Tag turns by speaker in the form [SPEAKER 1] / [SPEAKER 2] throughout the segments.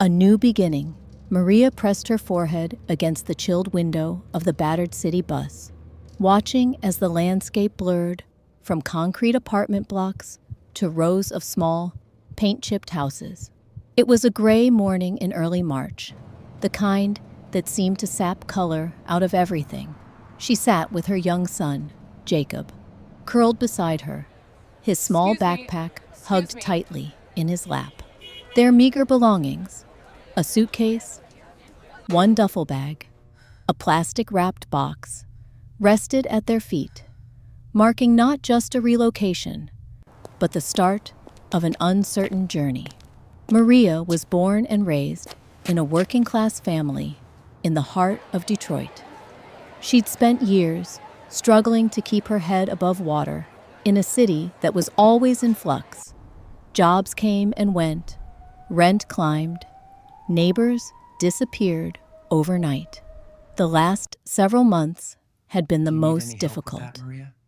[SPEAKER 1] A new beginning. Maria pressed her forehead against the chilled window of the battered city bus, watching as the landscape blurred from concrete apartment blocks to rows of small, paint-chipped houses. It was a gray morning in early March, the kind that seemed to sap color out of everything. She sat with her young son, Jacob, curled beside her, his small backpack hugged tightly in his lap. Their meager belongings, a suitcase, one duffel bag, a plastic-wrapped box, rested at their feet, marking not just a relocation, but the start of an uncertain journey. Maria was born and raised in a working-class family in the heart of Detroit. She'd spent years struggling to keep her head above water in a city that was always in flux. Jobs came and went, rent climbed, neighbors disappeared overnight. The last several months had been the most difficult.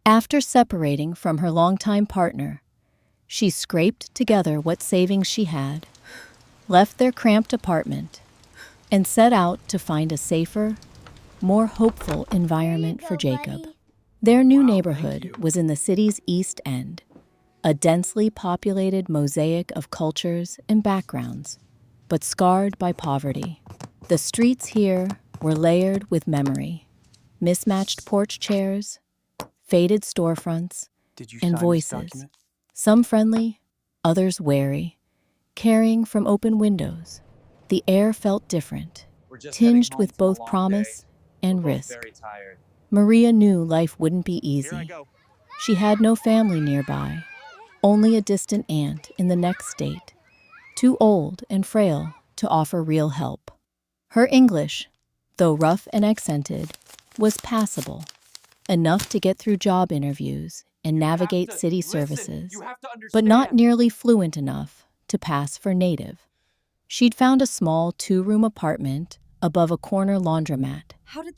[SPEAKER 1] After separating from her longtime partner, she scraped together what savings she had, left their cramped apartment, and set out to find a safer, more hopeful environment for Jacob. Their new neighborhood was in the city's East End, a densely populated mosaic of cultures and backgrounds, but scarred by poverty. The streets here were layered with memory, mismatched porch chairs, faded storefronts, and voices, some friendly, others wary, carrying from open windows. The air felt different, tinged with both promise and risk. Maria knew life wouldn't be easy. She had no family nearby, only a distant aunt in the next state, too old and frail to offer real help. Her English, though rough and accented, was passable, enough to get through job interviews and navigate city services, but not nearly fluent enough to pass for native. She'd found a small two-room apartment above a corner laundromat,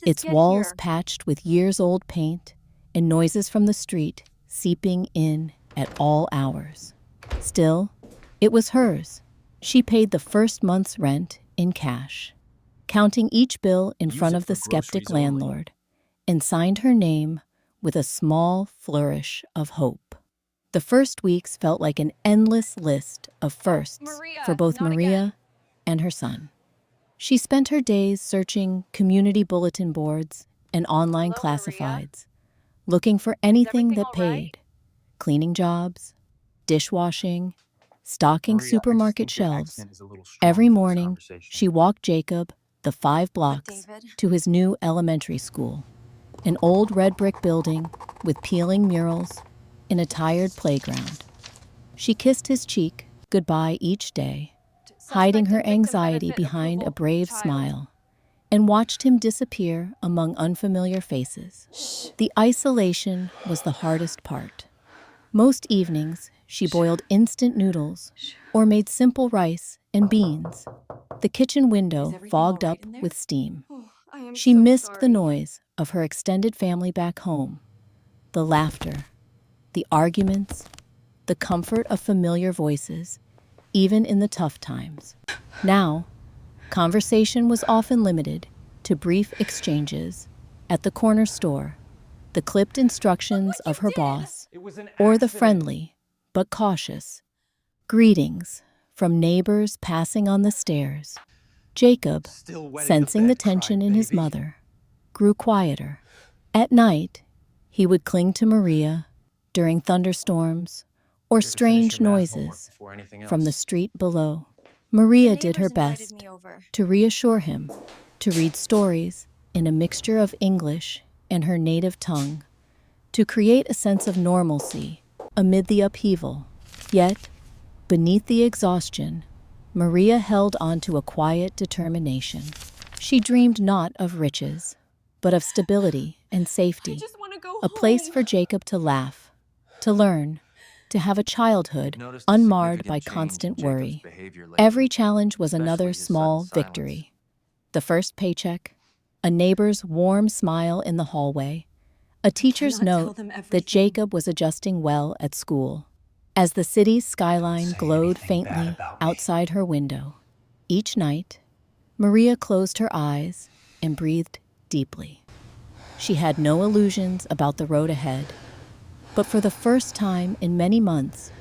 [SPEAKER 1] its walls patched with years-old paint and noises from the street seeping in at all hours. Still, it was hers. She paid the first month's rent in cash, counting each bill in front of the skeptic landlord, and signed her name with a small flourish of hope. The first weeks felt like an endless list of firsts for both Maria and her son. She spent her days searching community bulletin boards and online classifieds, looking for anything that paid: cleaning jobs, dishwashing, stocking supermarket shelves. Every morning, she walked Jacob the 5 blocks to his new elementary school, an old red brick building with peeling murals in a tired playground. She kissed his cheek goodbye each day, hiding her anxiety behind a brave smile, and watched him disappear among unfamiliar faces. The isolation was the hardest part. Most evenings, she boiled instant noodles or made simple rice and beans, the kitchen window fogged up with steam. She missed the noise of her extended family back home, the laughter, the arguments, the comfort of familiar voices, even in the tough times. Now, conversation was often limited to brief exchanges at the corner store, the clipped instructions of her boss, or the friendly but cautious greetings from neighbors passing on the stairs. Jacob, sensing the tension in his mother, grew quieter. At night, he would cling to Maria during thunderstorms or strange noises from the street below. Maria did her best to reassure him, to read stories in a mixture of English and her native tongue, to create a sense of normalcy amid the upheaval. Yet, beneath the exhaustion, Maria held on to a quiet determination. She dreamed not of riches, but of stability and safety, a place for Jacob to laugh, to learn, to have a childhood unmarred by constant worry. Every challenge was another small victory. The first paycheck, a neighbor's warm smile in the hallway, a teacher's note that Jacob was adjusting well at school. As the city's skyline glowed faintly outside her window, Each night, Maria closed her eyes and breathed deeply. She had no illusions about the road ahead, but for the first time in many months,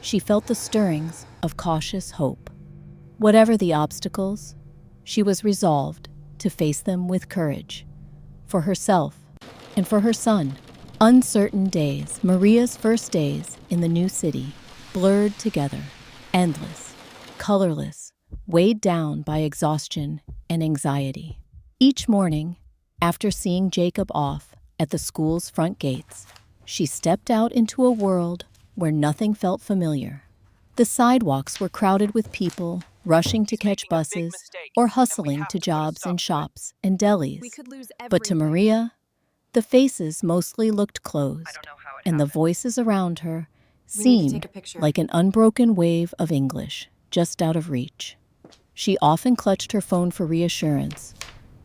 [SPEAKER 1] she felt the stirrings of cautious hope. Whatever the obstacles, she was resolved to face them with courage, for herself and for her son. Uncertain days, Maria's first days in the new city, blurred together, endless, colorless, weighed down by exhaustion and anxiety. Each morning, after seeing Jacob off at the school's front gates, she stepped out into a world where nothing felt familiar. The sidewalks were crowded with people rushing to catch buses or hustling to jobs in shops and delis. But to Maria, the faces mostly looked closed, and the voices around her seemed like an unbroken wave of English just out of reach. She often clutched her phone for reassurance,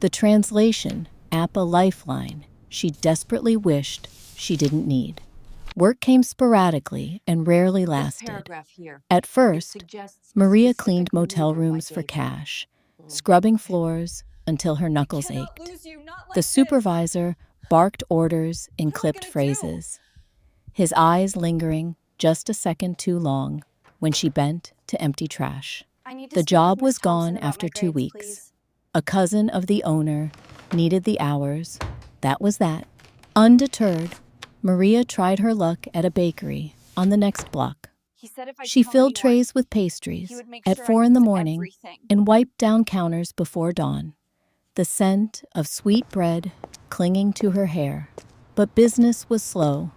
[SPEAKER 1] the translation app a lifeline she desperately wished she didn't need. Work came sporadically and rarely lasted. At first, Maria cleaned motel rooms for cash, scrubbing floors until her knuckles ached. The supervisor barked orders in clipped phrases, his eyes lingering just a second too long when she bent to empty trash. The job was gone after 2 weeks. A cousin of the owner needed the hours. That was that. Undeterred, Maria tried her luck at a bakery on the next block. She filled trays with pastries at 4 in the morning and wiped down counters before dawn, the scent of sweet bread clinging to her hair. But business was slow,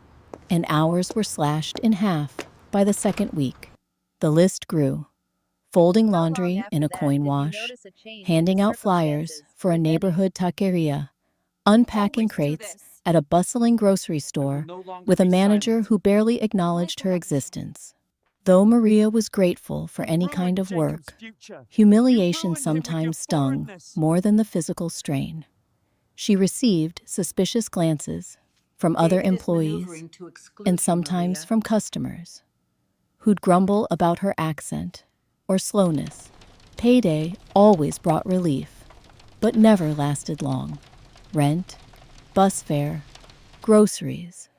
[SPEAKER 1] and hours were slashed in half by the second week. The list grew, folding laundry in a coin wash, handing out flyers for a neighborhood taqueria, unpacking crates at a bustling grocery store with a manager who barely acknowledged her existence. Though Maria was grateful for any kind of work, humiliation sometimes stung more than the physical strain. She received suspicious glances from other employees and sometimes from customers who'd grumble about her accent or slowness. Payday always brought relief, but never lasted long. Rent, bus fare, groceries,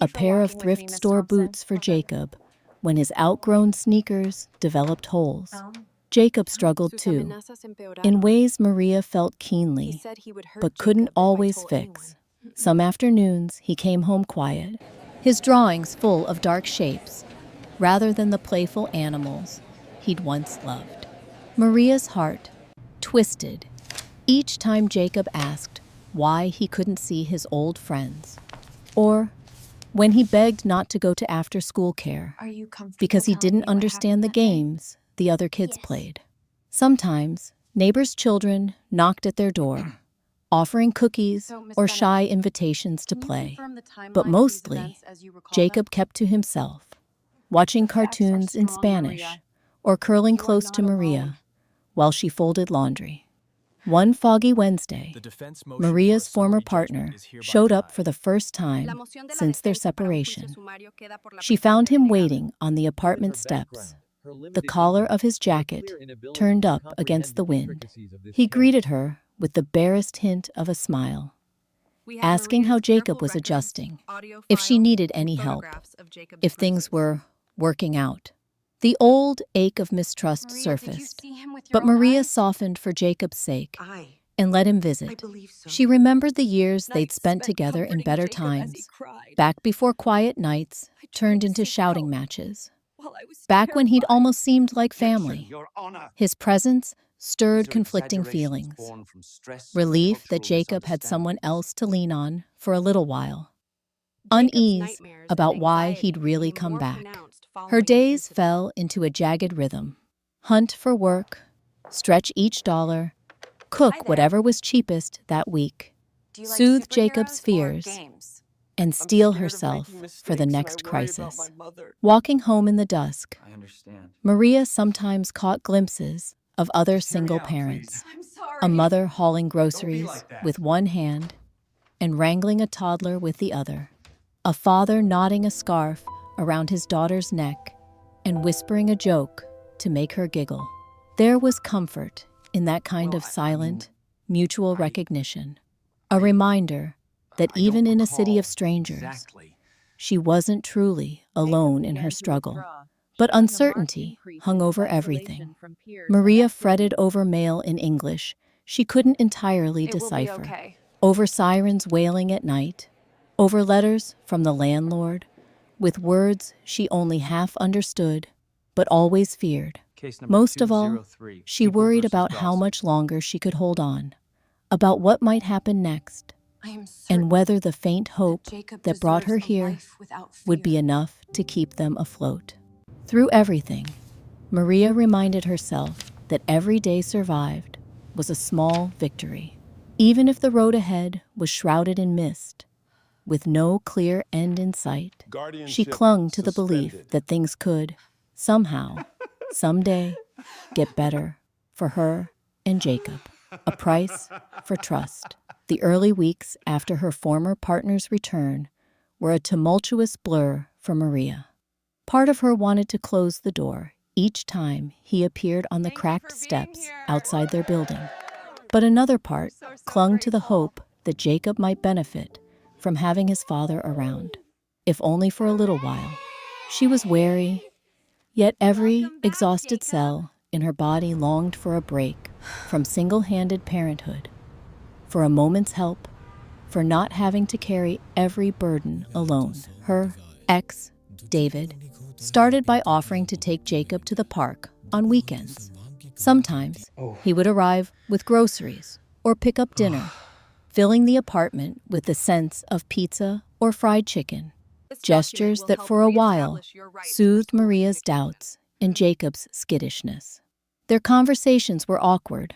[SPEAKER 1] a pair of thrift store boots for Jacob when his outgrown sneakers developed holes. Jacob struggled too, in ways Maria felt keenly, but couldn't always fix. Some afternoons he came home quiet, his drawings full of dark shapes, rather than the playful animals he'd once loved. Maria's heart twisted each time Jacob asked why he couldn't see his old friends, or when he begged not to go to after-school care because he didn't understand the games the other kids played. Sometimes, neighbors' children knocked at their door, offering cookies or shy invitations to play. But mostly, Jacob kept to himself, watching cartoons in Spanish or curling close to Maria while she folded laundry. One foggy Wednesday, Maria's former partner showed up for the first time since their separation. She found him waiting on the apartment steps, the collar of his jacket turned up against the wind. He greeted her with the barest hint of a smile, asking how Jacob was adjusting, if she needed any help, if things were working out. The old ache of mistrust surfaced, but Maria softened for Jacob's sake and let him visit. She remembered the years they'd spent together in better times, back before quiet nights turned into shouting matches, back when he'd almost seemed like family. His presence stirred conflicting feelings, relief that Jacob had someone else to lean on for a little while, unease about why he'd really come back. Her days fell into a jagged rhythm. Hunt for work, stretch each dollar, cook whatever was cheapest that week, soothe Jacob's fears, and steel herself for the next crisis. Walking home in the dusk, Maria sometimes caught glimpses of other single parents, a mother hauling groceries with one hand and wrangling a toddler with the other, a father knotting a scarf around his daughter's neck and whispering a joke to make her giggle. There was comfort in that kind of silent, mutual recognition, a reminder that even in a city of strangers, she wasn't truly alone in her struggle. But uncertainty hung over everything. Maria fretted over mail in English she couldn't entirely decipher, over sirens wailing at night, over letters from the landlord, with words she only half understood, but always feared. Most of all, she worried about how much longer she could hold on, about what might happen next, and whether the faint hope that brought her here would be enough to keep them afloat. Through everything, Maria reminded herself that every day survived was a small victory. Even if the road ahead was shrouded in mist, with no clear end in sight, she clung to the belief that things could, somehow, someday, get better for her and Jacob. A price for trust. The early weeks after her former partner's return were a tumultuous blur for Maria. Part of her wanted to close the door each time he appeared on the cracked steps outside their building. But another part clung to the hope that Jacob might benefit from having his father around, if only for a little while. She was wary, yet every exhausted cell in her body longed for a break from single-handed parenthood, for a moment's help, for not having to carry every burden alone. Her ex, David, started by offering to take Jacob to the park on weekends. Sometimes he would arrive with groceries or pick up dinner, filling the apartment with the sense of pizza or fried chicken, gestures that for a while soothed Maria's doubts and Jacob's skittishness. Their conversations were awkward,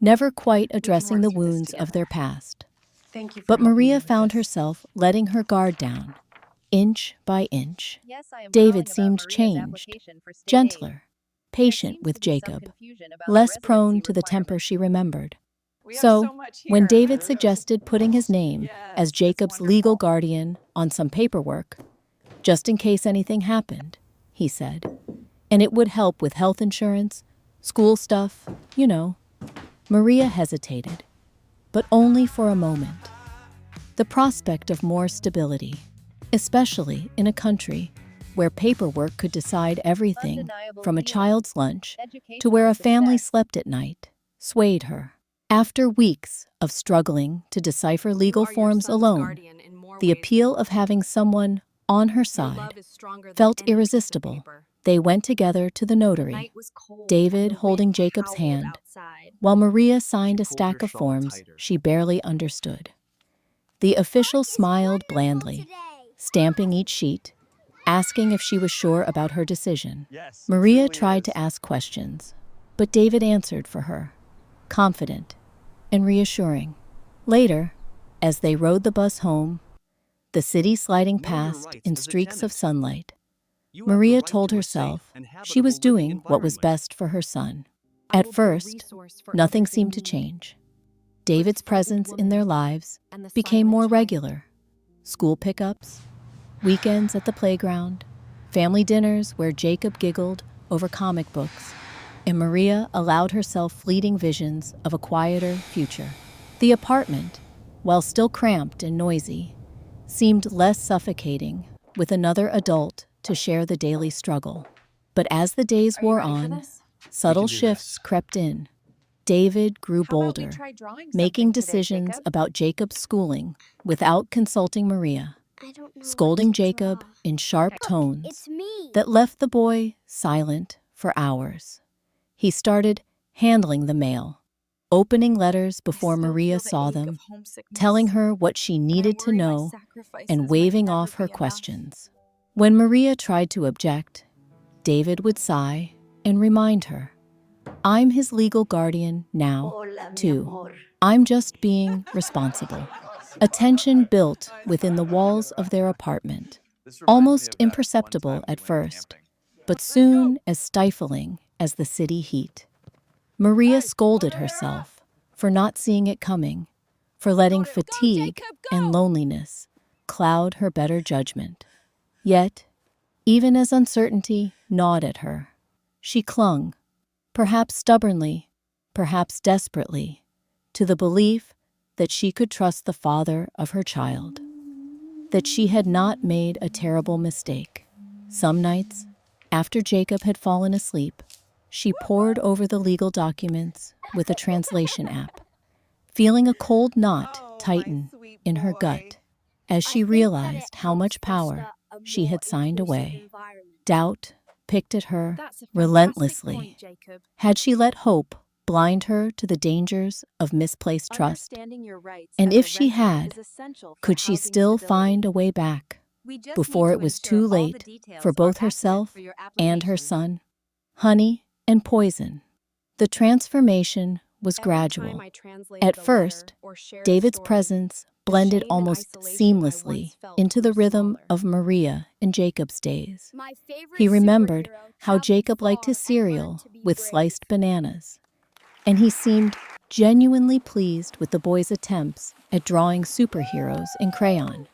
[SPEAKER 1] never quite addressing the wounds of their past. But Maria found herself letting her guard down, inch by inch. David seemed changed, gentler, patient with Jacob, less prone to the temper she remembered. So, when David suggested putting his name as Jacob's legal guardian on some paperwork, just in case anything happened, he said, and it would help with health insurance, school stuff, Maria hesitated, but only for a moment. The prospect of more stability, especially in a country where paperwork could decide everything from a child's lunch to where a family slept at night, swayed her. After weeks of struggling to decipher legal forms alone, the appeal of having someone on her side felt irresistible. They went together to the notary, David holding Jacob's hand, while Maria signed a stack of forms she barely understood. The official smiled blandly, stamping each sheet, asking if she was sure about her decision. Maria tried to ask questions, but David answered for her, confident and reassuring. Later, as they rode the bus home, the city sliding past in streaks of sunlight, Maria told herself she was doing what was best for her son. At first, nothing seemed to change. David's presence in their lives became more regular. School pickups, weekends at the playground, family dinners where Jacob giggled over comic books, and Maria allowed herself fleeting visions of a quieter future. The apartment, while still cramped and noisy, seemed less suffocating with another adult to share the daily struggle. But as the days wore on, subtle shifts crept in. David grew bolder, making decisions about Jacob's schooling without consulting Maria, scolding Jacob in sharp tones that left the boy silent for hours. He started handling the mail, opening letters before Maria saw them, telling her what she needed to know, and waving off her questions. When Maria tried to object, David would sigh and remind her, I'm his legal guardian now, too. I'm just being responsible. A tension built within the walls of their apartment, almost imperceptible at first, but soon as stifling as the city heat. Maria scolded herself for not seeing it coming, for letting fatigue and loneliness cloud her better judgment. Yet, even as uncertainty gnawed at her, she clung, perhaps stubbornly, perhaps desperately, to the belief that she could trust the father of her child, that she had not made a terrible mistake. Some nights, after Jacob had fallen asleep, she pored over the legal documents with a translation app, feeling a cold knot tighten in her gut as she realized how much power she had signed away. Doubt picked at her relentlessly. Had she let hope blind her to the dangers of misplaced trust? And if she had, could she still find a way back before it was too late for both herself and her son? Honey and poison. The transformation was gradual. At first, David's presence blended almost seamlessly into the rhythm of Maria and Jacob's days. He remembered how Jacob liked his cereal with sliced bananas, and he seemed genuinely pleased with the boy's attempts at drawing superheroes in crayon.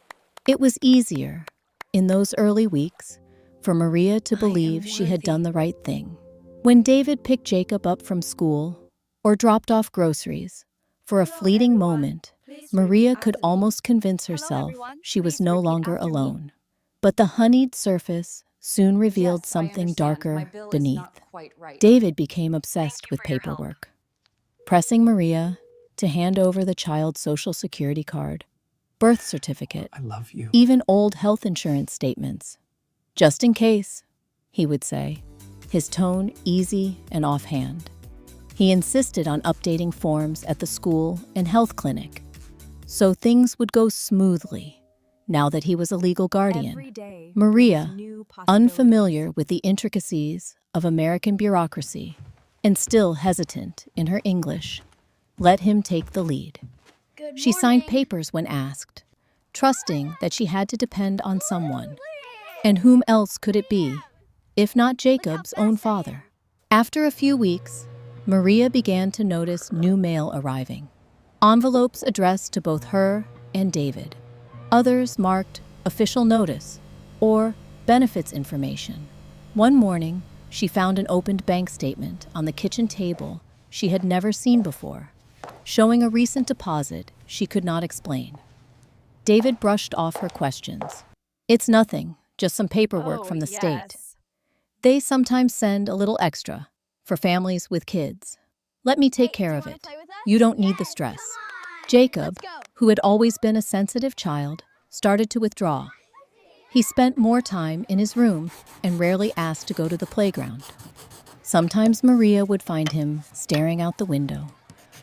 [SPEAKER 1] It was easier, in those early weeks, for Maria to believe she had done the right thing. When David picked Jacob up from school or dropped off groceries, for a fleeting moment, Maria could almost convince herself she was no longer alone. But the honeyed surface soon revealed something darker beneath. David became obsessed with paperwork, pressing Maria to hand over the child's social security card, birth certificate, even old health insurance statements. Just in case, he would say, his tone easy and offhand. He insisted on updating forms at the school and health clinic, so things would go smoothly now that he was a legal guardian. Maria, unfamiliar with the intricacies of American bureaucracy and still hesitant in her English, let him take the lead. She signed papers when asked, trusting that she had to depend on someone. And whom else could it be, if not Jacob's own father? After a few weeks, Maria began to notice new mail arriving. Envelopes addressed to both her and David. Others marked official notice or benefits information. One morning, she found an opened bank statement on the kitchen table she had never seen before, showing a recent deposit she could not explain. David brushed off her questions. "It's nothing, just some paperwork from the state. They sometimes send a little extra for families with kids. Let me take care of it. You don't need the stress." Jacob, who had always been a sensitive child, started to withdraw. He spent more time in his room and rarely asked to go to the playground. Sometimes Maria would find him staring out the window,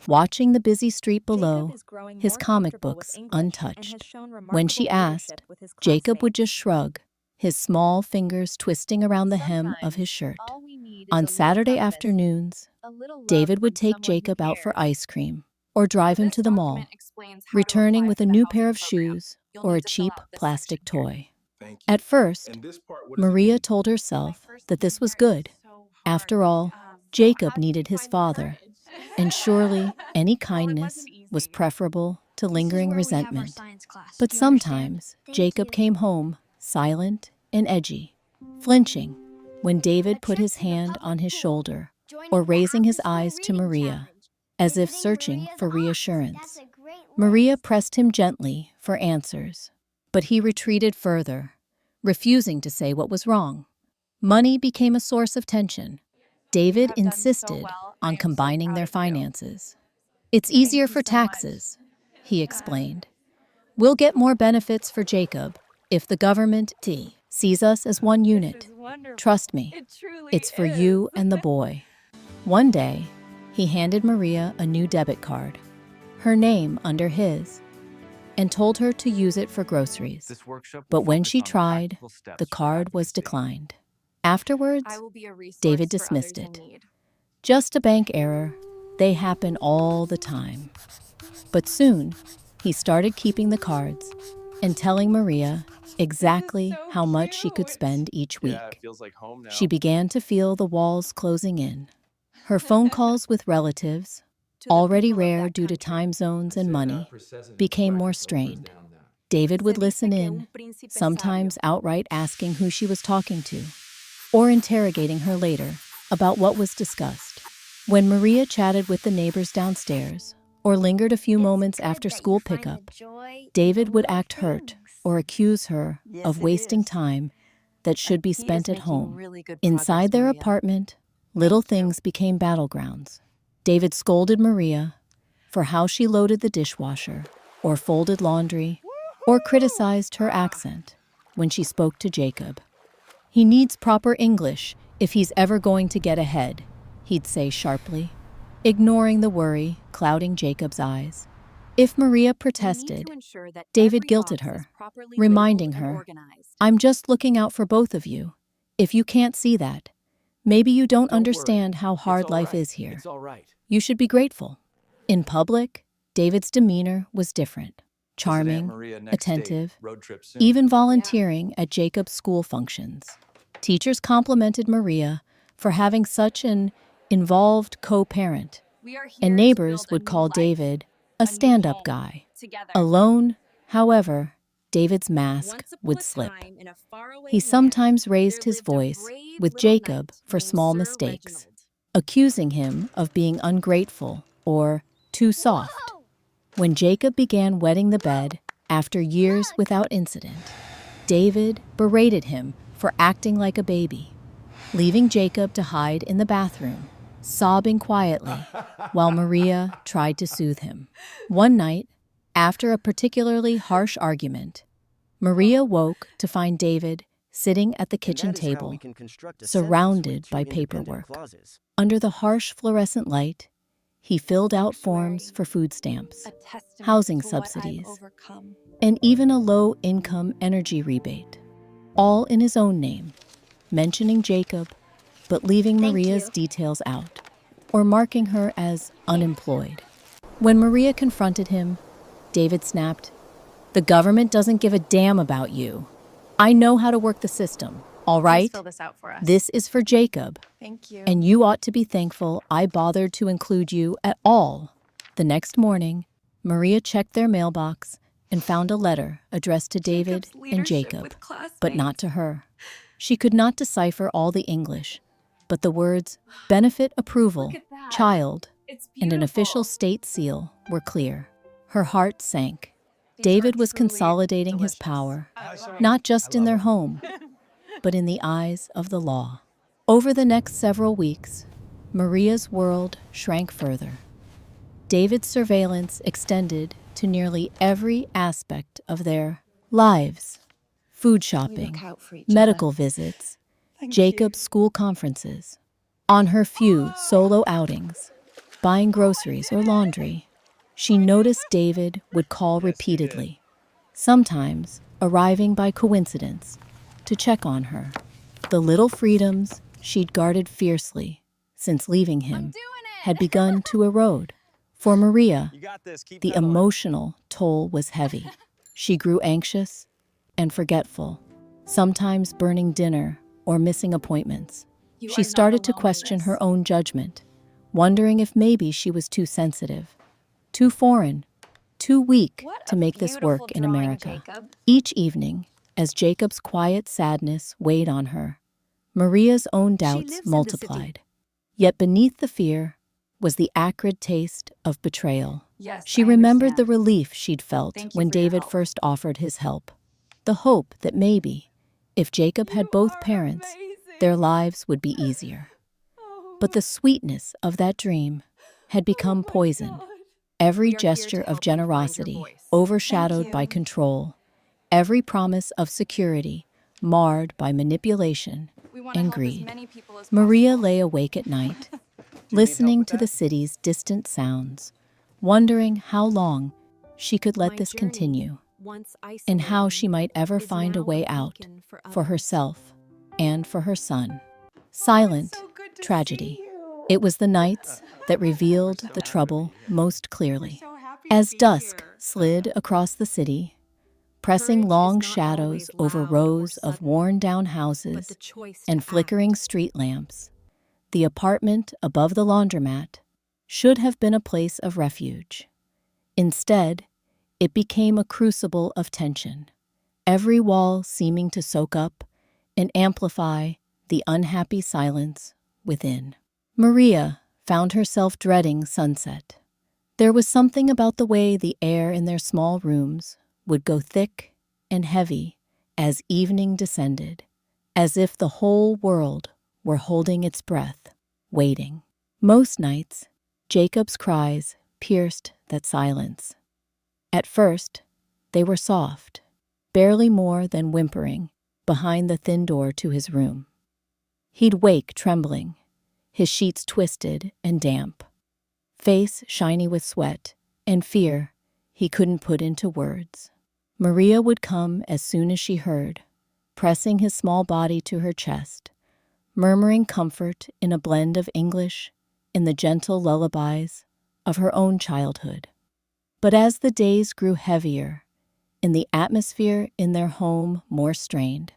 [SPEAKER 1] watching the busy street below, his comic books untouched. When she asked, Jacob would just shrug, his small fingers twisting around the hem of his shirt. On Saturday afternoons, David would take Jacob out for ice cream or drive him to the mall, returning with a new pair of shoes or a cheap plastic toy. At first, Maria told herself that this was good. After all, Jacob needed his father, and surely any kindness was preferable to lingering resentment. But sometimes Jacob came home silent and edgy, flinching when David put his hand on his shoulder or raising his eyes to Maria, as if searching for reassurance. Maria pressed him gently for answers, but he retreated further, refusing to say what was wrong. Money became a source of tension. David insisted on combining their finances. "It's easier for taxes," he explained. "We'll get more benefits for Jacob if the government sees us as one unit. Trust me, it's for you and the boy." One day, he handed Maria a new debit card, her name under his, and told her to use it for groceries. But when she tried, the card was declined. Afterwards, David dismissed it. Just a bank error. They happen all the time. But soon, he started keeping the cards and telling Maria exactly how much she could spend each week. She began to feel the walls closing in. Her phone calls with relatives, already rare due to time zones and money, became more strained. David would listen in, sometimes outright asking who she was talking to, or interrogating her later, about what was discussed. When Maria chatted with the neighbors downstairs, or lingered a few moments after school pickup, David would act hurt or accuse her of wasting time that should be spent at home. Inside their apartment, little things became battlegrounds. David scolded Maria for how she loaded the dishwasher, or folded laundry, or criticized her accent when she spoke to Jacob. "He needs proper English if he's ever going to get ahead," he'd say sharply, ignoring the worry clouding Jacob's eyes. If Maria protested, David guilted her, reminding her, "I'm just looking out for both of you. If you can't see that, maybe you don't understand how hard life is here. You should be grateful." In public, David's demeanor was different. Charming, attentive, even volunteering at Jacob's school functions. Teachers complimented Maria for having such an involved co-parent, and neighbors would call David a stand-up guy. Alone, however, David's mask would slip. He sometimes raised his voice with Jacob for small mistakes, accusing him of being ungrateful or too soft. When Jacob began wetting the bed after years without incident, David berated him for acting like a baby, leaving Jacob to hide in the bathroom, sobbing quietly while Maria tried to soothe him. One night, after a particularly harsh argument, Maria woke to find David sitting at the kitchen table, surrounded by paperwork. Under the harsh fluorescent light, he filled out forms for food stamps, housing subsidies, and even a low-income energy rebate, all in his own name, mentioning Jacob, but leaving Maria's details out, or marking her as unemployed. When Maria confronted him, David snapped, "The government doesn't give a damn about you. I know how to work the system, all right?
[SPEAKER 2] Fill this out for us.
[SPEAKER 1] This is for Jacob,
[SPEAKER 2] Thank you.
[SPEAKER 1] and you ought to be thankful I bothered to include you at all." The next morning, Maria checked their mailbox and found a letter addressed to David and Jacob, but not to her. She could not decipher all the English, but the words benefit approval, child, and an official state seal were clear. Her heart sank. David was consolidating his power, not just in their home, but in the eyes of the law. Over the next several weeks, Maria's world shrank further. David's surveillance extended to nearly every aspect of their lives: food shopping, medical visits, Jacob's school conferences. On her few solo outings, buying groceries or laundry, she noticed David would call repeatedly, sometimes arriving by coincidence to check on her. The little freedoms she'd guarded fiercely since leaving him had begun to erode. For Maria, the emotional toll was heavy. She grew anxious and forgetful, sometimes burning dinner or missing appointments. She started to question her own judgment, wondering if maybe she was too sensitive, too foreign, too weak to make this work in America. Each evening, as Jacob's quiet sadness weighed on her, Maria's own doubts multiplied. Yet beneath the fear was the acrid taste of betrayal. She remembered the relief she'd felt when David first offered his help, the hope that maybe, if Jacob had both parents, their lives would be easier. But the sweetness of that dream had become poison. Every gesture of generosity overshadowed by control, every promise of security marred by manipulation and greed. Maria lay awake at night, listening to the city's distant sounds, wondering how long she could let this continue, and how she might ever find a way out for herself and for her son. Silent tragedy. It was the nights that revealed the trouble most clearly. As dusk slid across the city, pressing long shadows over rows of worn-down houses and flickering street lamps, the apartment above the laundromat should have been a place of refuge. Instead, it became a crucible of tension, every wall seeming to soak up and amplify the unhappy silence within. Maria found herself dreading sunset. There was something about the way the air in their small rooms would go thick and heavy as evening descended, as if the whole world were holding its breath, waiting. Most nights, Jacob's cries pierced that silence. At first, they were soft, barely more than whimpering, behind the thin door to his room. He'd wake trembling, his sheets twisted and damp, face shiny with sweat and fear he couldn't put into words. Maria would come as soon as she heard, pressing his small body to her chest, murmuring comfort in a blend of English and the gentle lullabies of her own childhood. But as the days grew heavier and the atmosphere in their home more strained,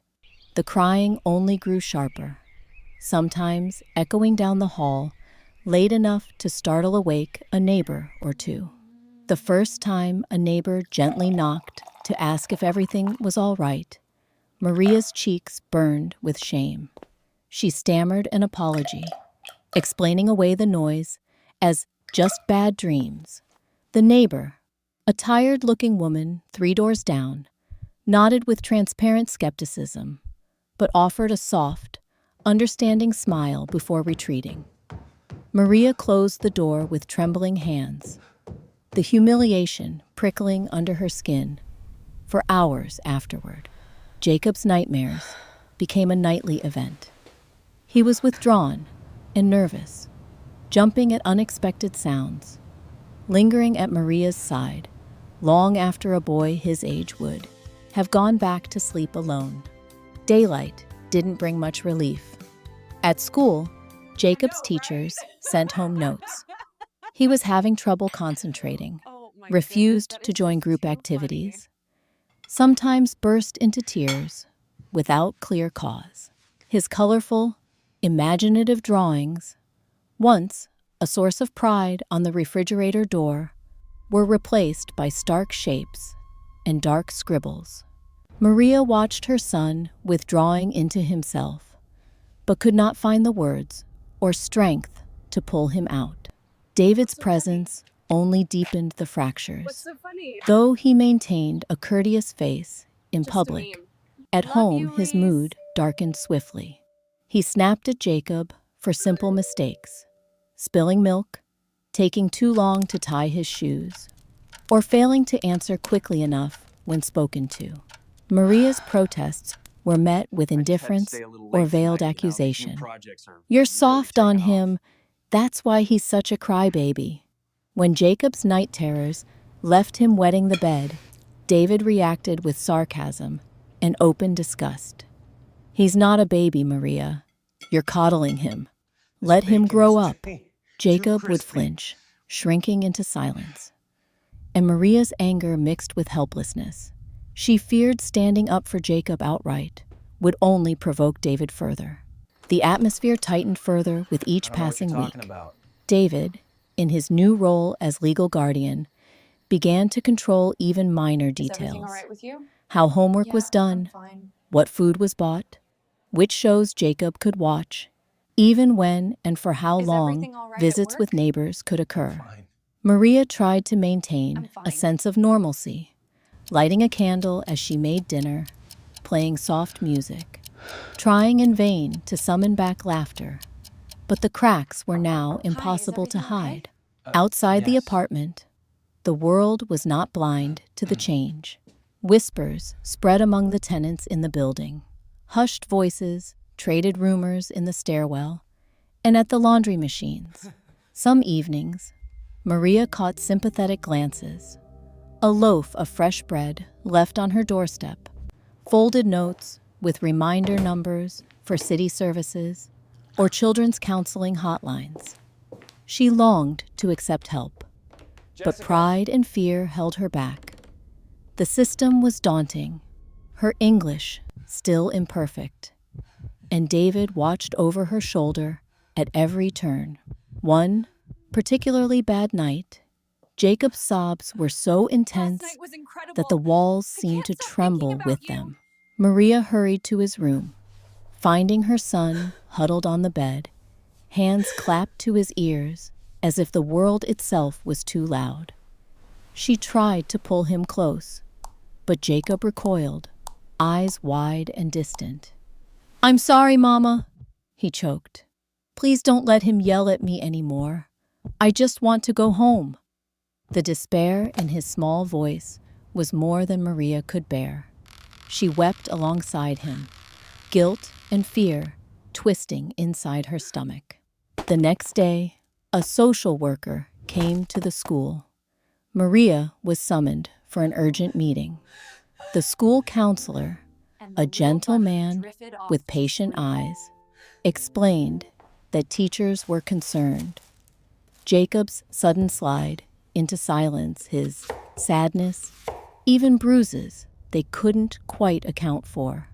[SPEAKER 1] the crying only grew sharper, sometimes echoing down the hall late enough to startle awake a neighbor or two. The first time a neighbor gently knocked to ask if everything was all right, Maria's cheeks burned with shame. She stammered an apology, explaining away the noise as just bad dreams. The neighbor, a tired-looking woman 3 doors down, nodded with transparent skepticism, but offered a soft, understanding smile before retreating. Maria closed the door with trembling hands, the humiliation prickling under her skin. For hours afterward, Jacob's nightmares became a nightly event. He was withdrawn and nervous, jumping at unexpected sounds, lingering at Maria's side long after a boy his age would have gone back to sleep alone. Daylight didn't bring much relief. At school, Jacob's teachers sent home notes. He was having trouble concentrating, refused to join group activities, sometimes burst into tears without clear cause. His colorful, imaginative drawings, once a source of pride on the refrigerator door, were replaced by stark shapes and dark scribbles. Maria watched her son withdrawing into himself, but could not find the words or strength to pull him out. David's presence only deepened the fractures. Though he maintained a courteous face in public, at home his mood darkened swiftly. He snapped at Jacob for simple mistakes, spilling milk, taking too long to tie his shoes, or failing to answer quickly enough when spoken to. Maria's protests were met with indifference or veiled accusation. "You're soft on him. That's why he's such a crybaby." When Jacob's night terrors left him wetting the bed, David reacted with sarcasm and open disgust. "He's not a baby, Maria. You're coddling him. Let him grow up." Jacob would flinch, shrinking into silence. And Maria's anger mixed with helplessness. She feared standing up for Jacob outright would only provoke David further. The atmosphere tightened further with each passing week. David, in his new role as legal guardian, began to control even minor details. How homework was done, what food was bought, which shows Jacob could watch, even when and for how long visits with neighbors could occur. Maria tried to maintain a sense of normalcy, lighting a candle as she made dinner, playing soft music, trying in vain to summon back laughter. But the cracks were now impossible to hide. Outside the apartment, the world was not blind to the change. Whispers spread among the tenants in the building. Hushed voices traded rumors in the stairwell and at the laundry machines. Some evenings, Maria caught sympathetic glances. A loaf of fresh bread left on her doorstep, folded notes with reminder numbers for city services or children's counseling hotlines. She longed to accept help, but pride and fear held her back. The system was daunting, her English still imperfect, and David watched over her shoulder at every turn. One particularly bad night, Jacob's sobs were so intense that the walls seemed to tremble with them. Maria hurried to his room, finding her son huddled on the bed, Hands clapped to his ears as if the world itself was too loud. She tried to pull him close, but Jacob recoiled, eyes wide and distant. "I'm sorry, Mama," he choked. "Please don't let him yell at me anymore. I just want to go home." The despair in his small voice was more than Maria could bear. She wept alongside him, guilt and fear twisting inside her stomach. The next day, a social worker came to the school. Maria was summoned for an urgent meeting. The school counselor, a gentle man with patient eyes, explained that teachers were concerned. Jacob's sudden slide into silence, his sadness, even bruises they couldn't quite account for.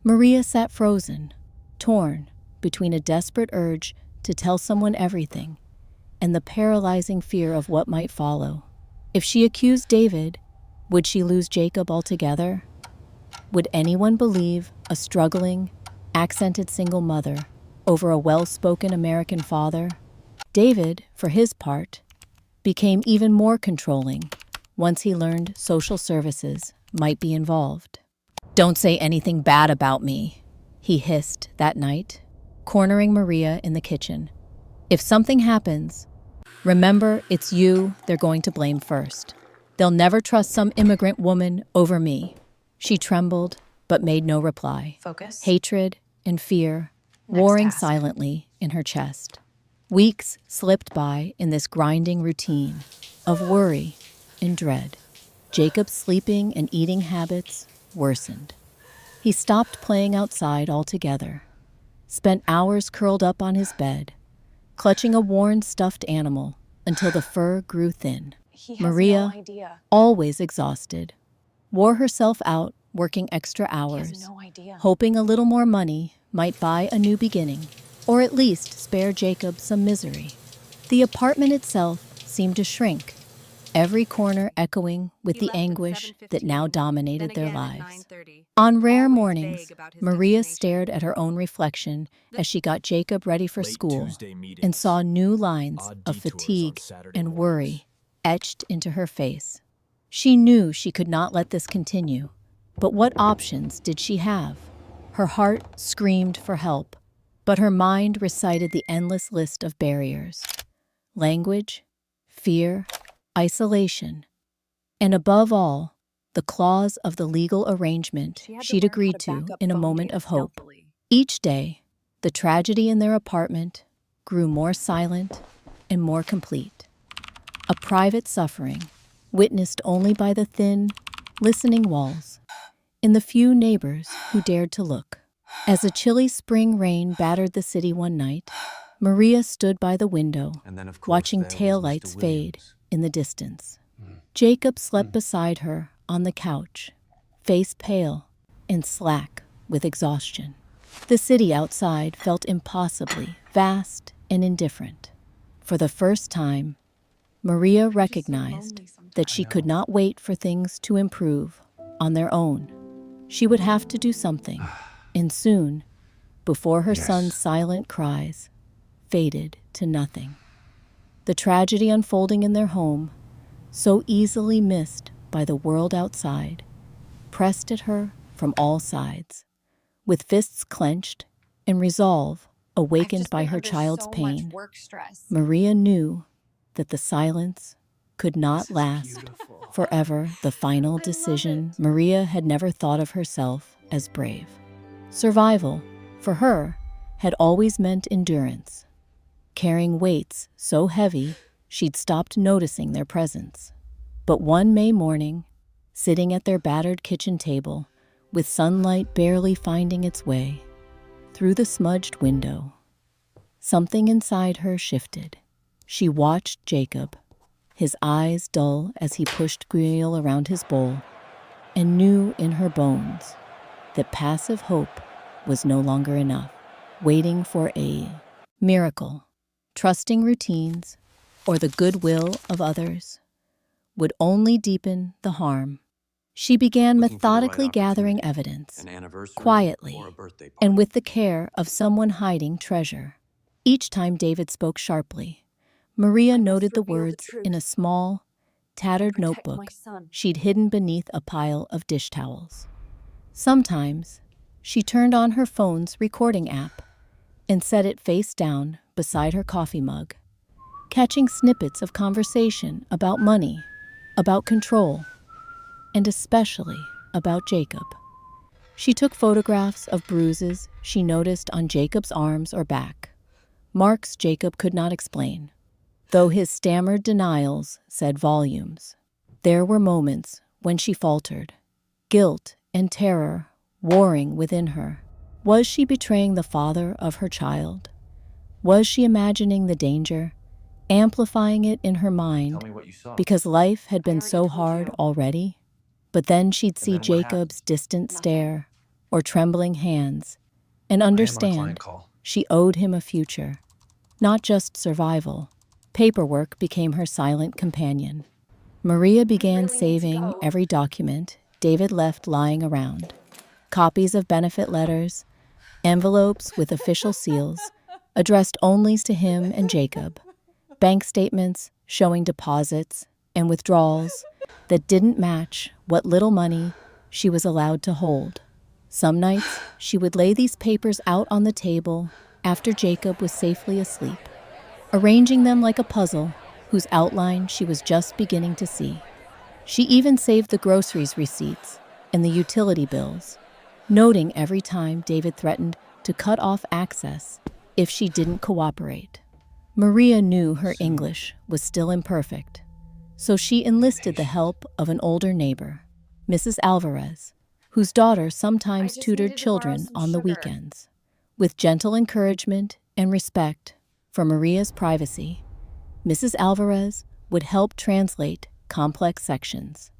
[SPEAKER 1] Maria sat frozen, torn between a desperate urge to tell someone everything and the paralyzing fear of what might follow. If she accused David, would she lose Jacob altogether? Would anyone believe a struggling, accented single mother over a well-spoken American father? David, for his part, became even more controlling once he learned social services might be involved. "Don't say anything bad about me," he hissed that night, cornering Maria in the kitchen. "If something happens, remember it's you they're going to blame first. They'll never trust some immigrant woman over me." She trembled, but made no reply.
[SPEAKER 2] Focus.
[SPEAKER 1] Hatred and fear warring
[SPEAKER 2] task.
[SPEAKER 1] silently in her chest. Weeks slipped by in this grinding routine of worry and dread. Jacob's sleeping and eating habits worsened. He stopped playing outside altogether, spent hours curled up on his bed, clutching a worn stuffed animal until the fur grew thin.
[SPEAKER 2] He has
[SPEAKER 1] Maria,
[SPEAKER 2] no idea.
[SPEAKER 1] always exhausted, wore herself out working extra
[SPEAKER 2] He
[SPEAKER 1] hours,
[SPEAKER 2] has no idea.
[SPEAKER 1] hoping a little more money might buy a new beginning, or at least spare Jacob some misery. The apartment itself seemed to shrink, every corner echoing with the anguish that now dominated their lives. On rare mornings, Maria stared at her own reflection as she got Jacob ready for school and saw new lines of fatigue and worry etched into her face. She knew she could not let this continue, but what options did she have? Her heart screamed for help, but her mind recited the endless list of barriers: language, fear, isolation, and above all, the clause of the legal arrangement she'd agreed to in a moment of hope. Each day, the tragedy in their apartment grew more silent and more complete. A private suffering, witnessed only by the thin, listening walls, and the few neighbors who dared to look. As a chilly spring rain battered the city one night, Maria stood by the window, watching taillights fade in the distance. Jacob slept beside her on the couch, face pale and slack with exhaustion. The city outside felt impossibly vast and indifferent. For the first time, Maria recognized that she could not wait for things to improve on their own. She would have to do something, and soon, before her son's silent cries faded to nothing. The tragedy unfolding in their home, so easily missed by the world outside, pressed at her from all sides. With fists clenched and resolve awakened by her child's pain, Maria knew that the silence could not last forever. The final decision. Maria had never thought of herself as brave. Survival, for her, had always meant endurance, carrying weights so heavy she'd stopped noticing their presence. But one May morning, sitting at their battered kitchen table, with sunlight barely finding its way through the smudged window, something inside her shifted. She watched Jacob, his eyes dull as he pushed gruel around his bowl, and knew in her bones that passive hope was no longer enough, waiting for a miracle, trusting routines, or the goodwill of others would only deepen the harm. She began methodically gathering evidence, quietly, and with the care of someone hiding treasure. Each time David spoke sharply, Maria noted the words in a small, tattered notebook she'd hidden beneath a pile of dish towels. Sometimes, she turned on her phone's recording app and set it face down beside her coffee mug, catching snippets of conversation about money, about control, and especially about Jacob. She took photographs of bruises she noticed on Jacob's arms or back, marks Jacob could not explain, though his stammered denials said volumes. There were moments when she faltered, guilt and terror warring within her. Was she betraying the father of her child? Was she imagining the danger, amplifying it in her mind
[SPEAKER 2] Tell me what you saw.
[SPEAKER 1] because life had been so hard already? But then she'd see
[SPEAKER 2] then what happened?
[SPEAKER 1] Jacob's distant stare or trembling hands and
[SPEAKER 2] I am on a
[SPEAKER 1] understand
[SPEAKER 2] client call.
[SPEAKER 1] she owed him a future, not just survival. Paperwork became her silent companion. Maria began saving every document David left lying around. Copies of benefit letters, envelopes with official seals, addressed only to him and Jacob, bank statements showing deposits and withdrawals that didn't match what little money she was allowed to hold. Some nights, she would lay these papers out on the table after Jacob was safely asleep, arranging them like a puzzle whose outline she was just beginning to see. She even saved the groceries receipts and the utility bills, noting every time David threatened to cut off access if she didn't cooperate. Maria knew her English was still imperfect, so she enlisted the help of an older neighbor, Mrs. Alvarez, whose daughter sometimes tutored children on the weekends. With gentle encouragement and respect for Maria's privacy, Mrs. Alvarez would help translate complex sections,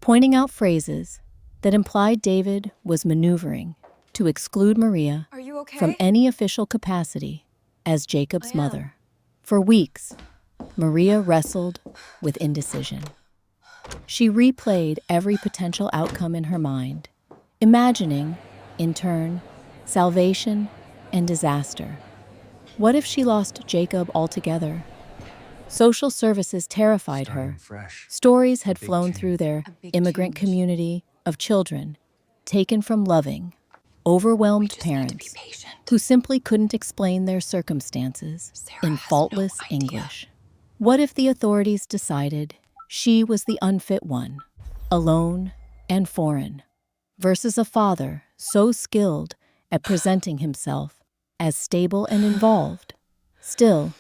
[SPEAKER 1] pointing out phrases that implied David was maneuvering to exclude Maria from any official capacity as Jacob's mother. For weeks, Maria wrestled with indecision. She replayed every potential outcome in her mind, imagining, in turn, salvation and disaster. What if she lost Jacob altogether? Social services terrified her. Stories had flown through their immigrant community of children taken from loving, overwhelmed parents who simply couldn't explain their circumstances in faultless English. What if the authorities decided she was the unfit one, alone and foreign, versus a father so skilled at presenting himself as stable and involved? Still,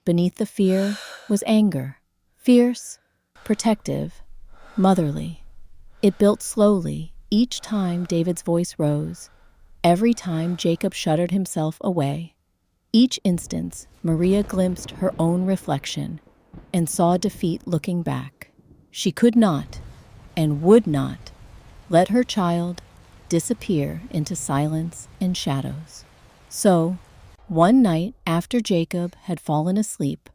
[SPEAKER 1] beneath the fear was anger, fierce, protective, motherly. It built slowly each time David's voice rose, every time Jacob shuttered himself away. Each instance, Maria glimpsed her own reflection and saw defeat looking back. She could not, and would not, let her child disappear into silence and shadows. So, one night after Jacob had fallen asleep,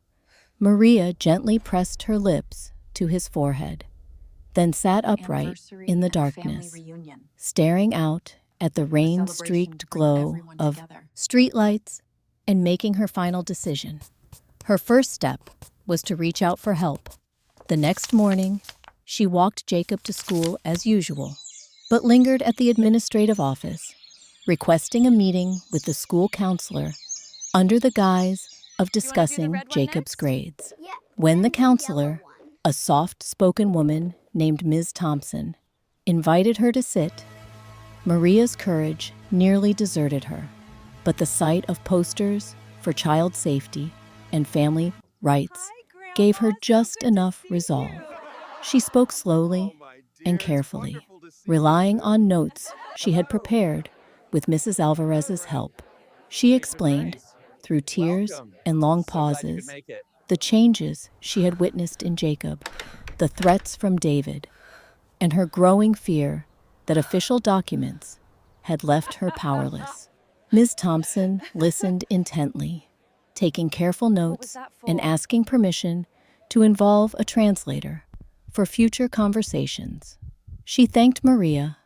[SPEAKER 1] Maria gently pressed her lips to his forehead, then sat upright in the darkness, staring out at the rain-streaked glow of streetlights and making her final decision. Her first step was to reach out for help. The next morning, she walked Jacob to school as usual, but lingered at the administrative office, requesting a meeting with the school counselor under the guise of discussing Jacob's grades. When the counselor, a soft-spoken woman named Ms. Thompson, invited her to sit, Maria's courage nearly deserted her, but the sight of posters for child safety and family rights gave her just enough resolve. She spoke slowly and carefully, relying on notes she had prepared with Mrs. Alvarez's help. She explained, through tears and long pauses, the changes she had witnessed in Jacob, the threats from David, and her growing fear that official documents had left her powerless. Ms. Thompson listened intently, taking careful notes and asking permission to involve a translator for future conversations. She thanked Maria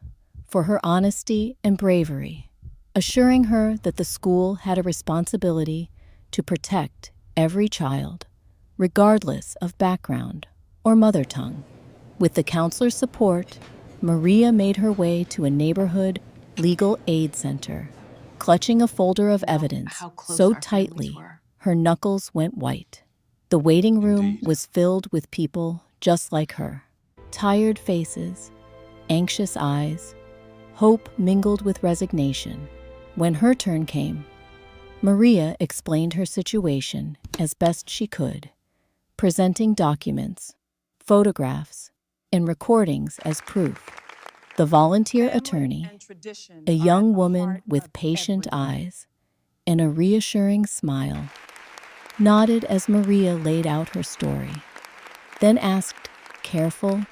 [SPEAKER 1] for her honesty and bravery, assuring her that the school had a responsibility to protect every child, regardless of background or mother tongue. With the counselor's support, Maria made her way to a neighborhood legal aid center, clutching a folder of evidence so tightly her knuckles went white. The waiting room was filled with people just like her. Tired faces, anxious eyes, hope mingled with resignation. When her turn came, Maria explained her situation as best she could, presenting documents, photographs, and recordings as proof. The volunteer attorney, a young woman with patient eyes and a reassuring smile, nodded as Maria laid out her story, then asked careful,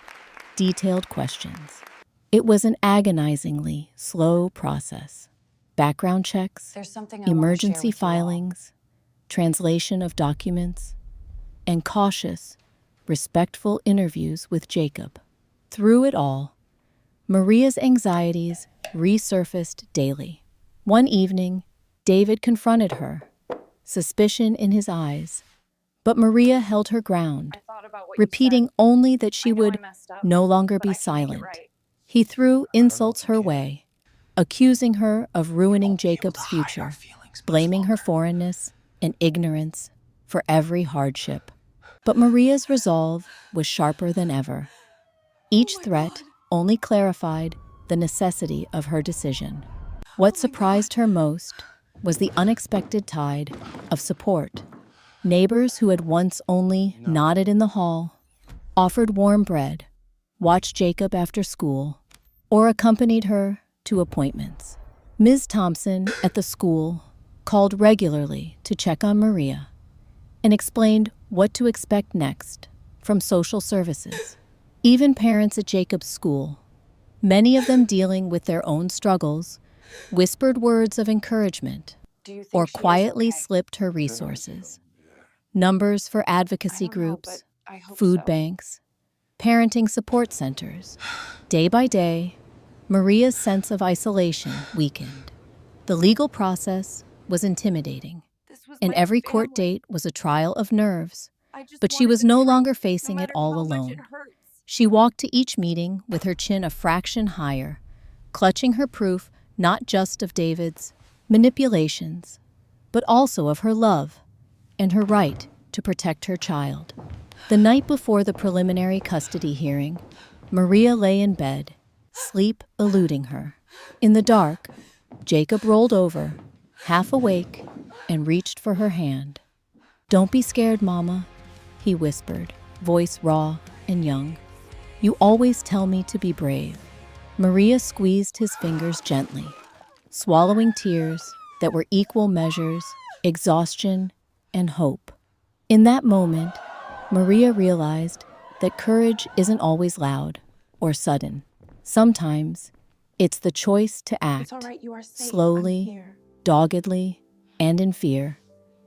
[SPEAKER 1] detailed questions. It was an agonizingly slow process. Background checks, emergency filings, translation of documents, and cautious, respectful interviews with Jacob. Through it all, Maria's anxieties resurfaced daily. One evening, David confronted her, suspicion in his eyes, but Maria held her ground, repeating only that she would no longer be silent. He threw insults her way, accusing her of ruining Jacob's future, blaming her foreignness and ignorance for every hardship. But Maria's resolve was sharper than ever. Each threat only clarified the necessity of her decision. What surprised her most was the unexpected tide of support. Neighbors who had once only nodded in the hall, offered warm bread, watched Jacob after school, or accompanied her to appointments. Ms. Thompson at the school called regularly to check on Maria and explained what to expect next from social services. Even parents at Jacob's school, many of them dealing with their own struggles, whispered words of encouragement or quietly slipped her resources. Numbers for advocacy groups, food banks, parenting support centers. Day by day, Maria's sense of isolation weakened. The legal process was intimidating, and every court date was a trial of nerves, but she was no longer facing it all alone. She walked to each meeting with her chin a fraction higher, clutching her proof not just of David's manipulations, but also of her love and her right to protect her child. The night before the preliminary custody hearing, Maria lay in bed, sleep eluding her. In the dark, Jacob rolled over, half awake, and reached for her hand. "Don't be scared, Mama," he whispered, voice raw and young. "You always tell me to be brave." Maria squeezed his fingers gently, swallowing tears that were equal measures, exhaustion, and hope. In that moment, Maria realized that courage isn't always loud or sudden. Sometimes, it's the choice to act slowly, doggedly, and in fear,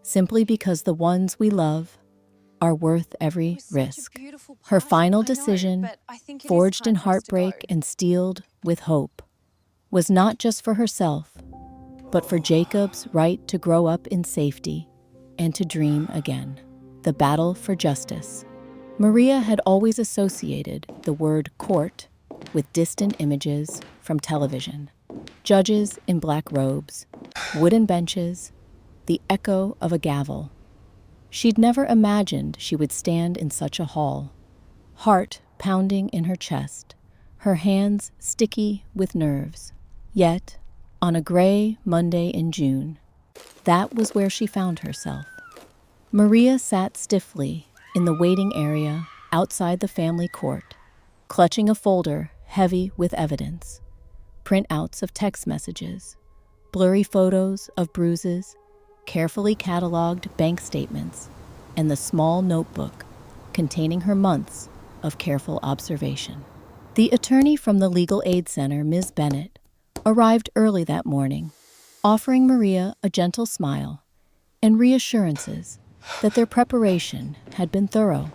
[SPEAKER 1] simply because the ones we love are worth every risk. Her final decision, forged in heartbreak and steeled with hope, was not just for herself, but for Jacob's right to grow up in safety and to dream again. The battle for justice. Maria had always associated the word court with distant images from television. Judges in black robes, wooden benches, the echo of a gavel. She'd never imagined she would stand in such a hall, heart pounding in her chest, her hands sticky with nerves. Yet, on a gray Monday in June, that was where she found herself. Maria sat stiffly in the waiting area outside the family court, clutching a folder heavy with evidence, printouts of text messages, blurry photos of bruises, carefully cataloged bank statements, and the small notebook containing her months of careful observation. The attorney from the Legal Aid Center, Ms. Bennett, arrived early that morning, offering Maria a gentle smile and reassurances that their preparation had been thorough.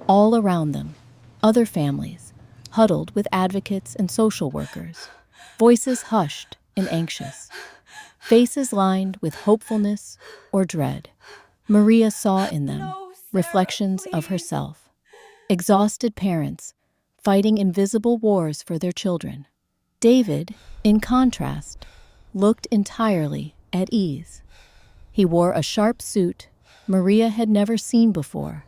[SPEAKER 1] All around them, other families, huddled with advocates and social workers, voices hushed and anxious, faces lined with hopefulness or dread. Maria saw in them
[SPEAKER 2] No, Sarah,
[SPEAKER 1] reflections of
[SPEAKER 2] please.
[SPEAKER 1] herself, exhausted parents fighting invisible wars for their children. David, in contrast, looked entirely at ease. He wore a sharp suit Maria had never seen before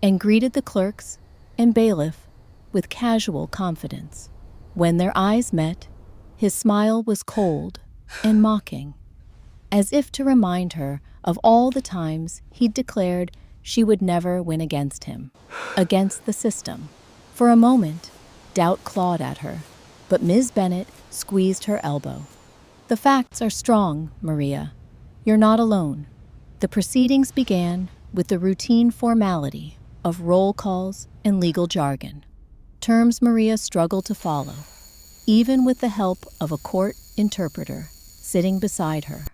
[SPEAKER 1] and greeted the clerks and bailiff with casual confidence. When their eyes met, his smile was cold and mocking, as if to remind her of all the times he'd declared she would never win against him, against the system. For a moment, doubt clawed at her, but Ms. Bennet squeezed her elbow. "The facts are strong, Maria. You're not alone." The proceedings began with the routine formality of roll calls and legal jargon, terms Maria struggled to follow, even with the help of a court interpreter sitting beside her.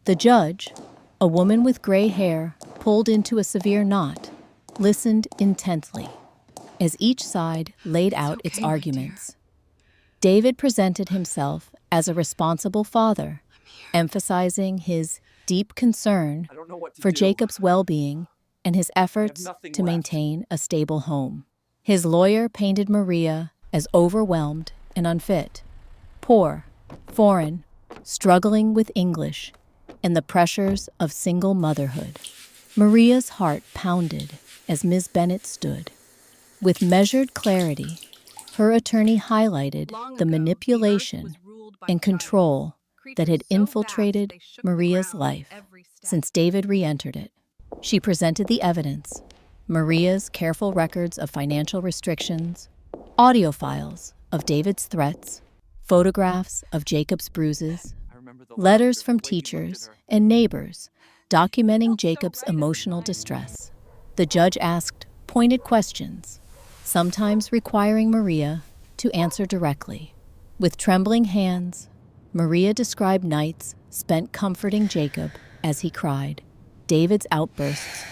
[SPEAKER 1] The judge, a woman with gray hair pulled into a severe knot, listened intently as each side laid out its arguments. David presented himself as a responsible father, emphasizing his deep concern for Jacob's well-being and his efforts to maintain a stable home. His lawyer painted Maria as overwhelmed and unfit, poor, foreign, struggling with English and the pressures of single motherhood. Maria's heart pounded as Ms. Bennet stood. With measured clarity, her attorney highlighted the manipulation and control that had infiltrated Maria's life since David re-entered it. She presented the evidence: Maria's careful records of financial restrictions, audio files of David's threats, photographs of Jacob's bruises, letters from teachers and neighbors documenting Jacob's emotional distress. The judge asked pointed questions, sometimes requiring Maria to answer directly. With trembling hands, Maria described nights spent comforting Jacob as he cried, David's outbursts,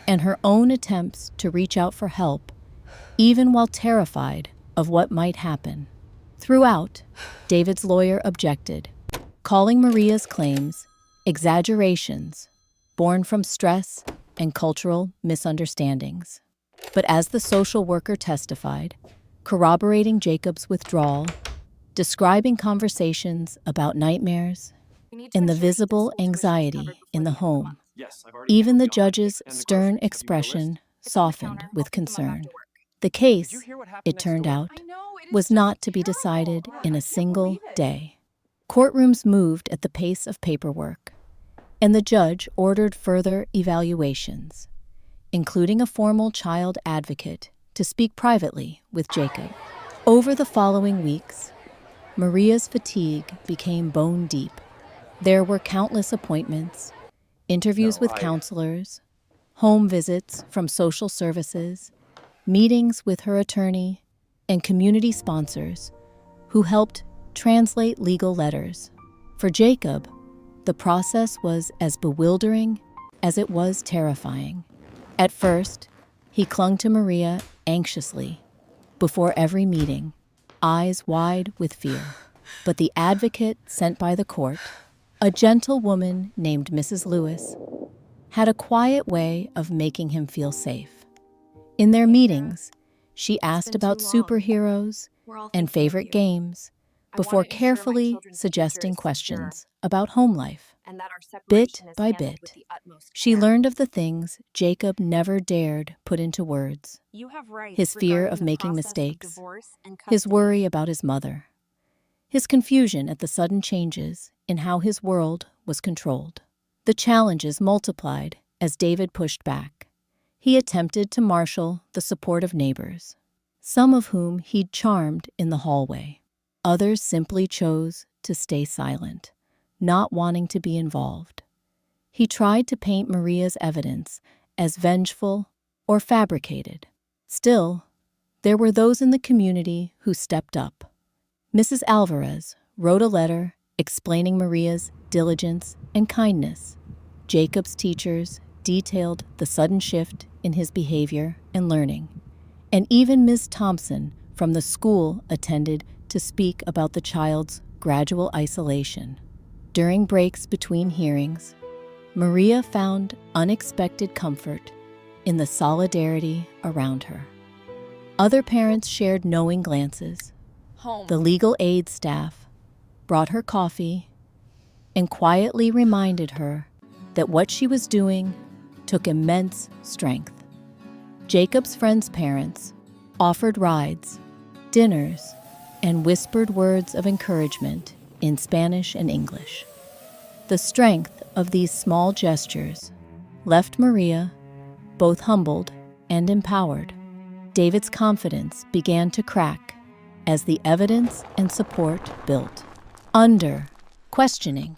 [SPEAKER 1] and her own attempts to reach out for help, even while terrified of what might happen. Throughout, David's lawyer objected, calling Maria's claims exaggerations born from stress and cultural misunderstandings. But as the social worker testified, corroborating Jacob's withdrawal, describing conversations about nightmares and the visible anxiety in the home, even the judge's stern expression softened with concern. The case, it turned out, was not to be decided in a single day. Courtrooms moved at the pace of paperwork, and the judge ordered further evaluations, including a formal child advocate to speak privately with Jacob. Over the following weeks, Maria's fatigue became bone deep. There were countless appointments, interviews with counselors, home visits from social services, meetings with her attorney, and community sponsors who helped translate legal letters. For Jacob, the process was as bewildering as it was terrifying. At first, he clung to Maria anxiously before every meeting, eyes wide with fear. But the advocate sent by the court, a gentle woman named Mrs. Lewis, had a quiet way of making him feel safe. In their meetings, she asked about superheroes and favorite games before carefully suggesting questions about home life. Bit by bit, she learned of the things Jacob never dared put into words: his fear of making mistakes, his worry about his mother, his confusion at the sudden changes in how his world was controlled. The challenges multiplied as David pushed back. He attempted to marshal the support of neighbors, some of whom he'd charmed in the hallway. Others simply chose to stay silent, not wanting to be involved. He tried to paint Maria's evidence as vengeful or fabricated. Still, there were those in the community who stepped up. Mrs. Alvarez wrote a letter explaining Maria's diligence and kindness. Jacob's teachers detailed the sudden shift in his behavior and learning. And even Ms. Thompson from the school attended to speak about the child's gradual isolation. During breaks between hearings, Maria found unexpected comfort in the solidarity around her. Other parents shared knowing glances. The legal aid staff brought her coffee and quietly reminded her that what she was doing took immense strength. Jacob's friends' parents offered rides, dinners, and whispered words of encouragement in Spanish and English. The strength of these small gestures left Maria both humbled and empowered. David's confidence began to crack as the evidence and support built. Under questioning,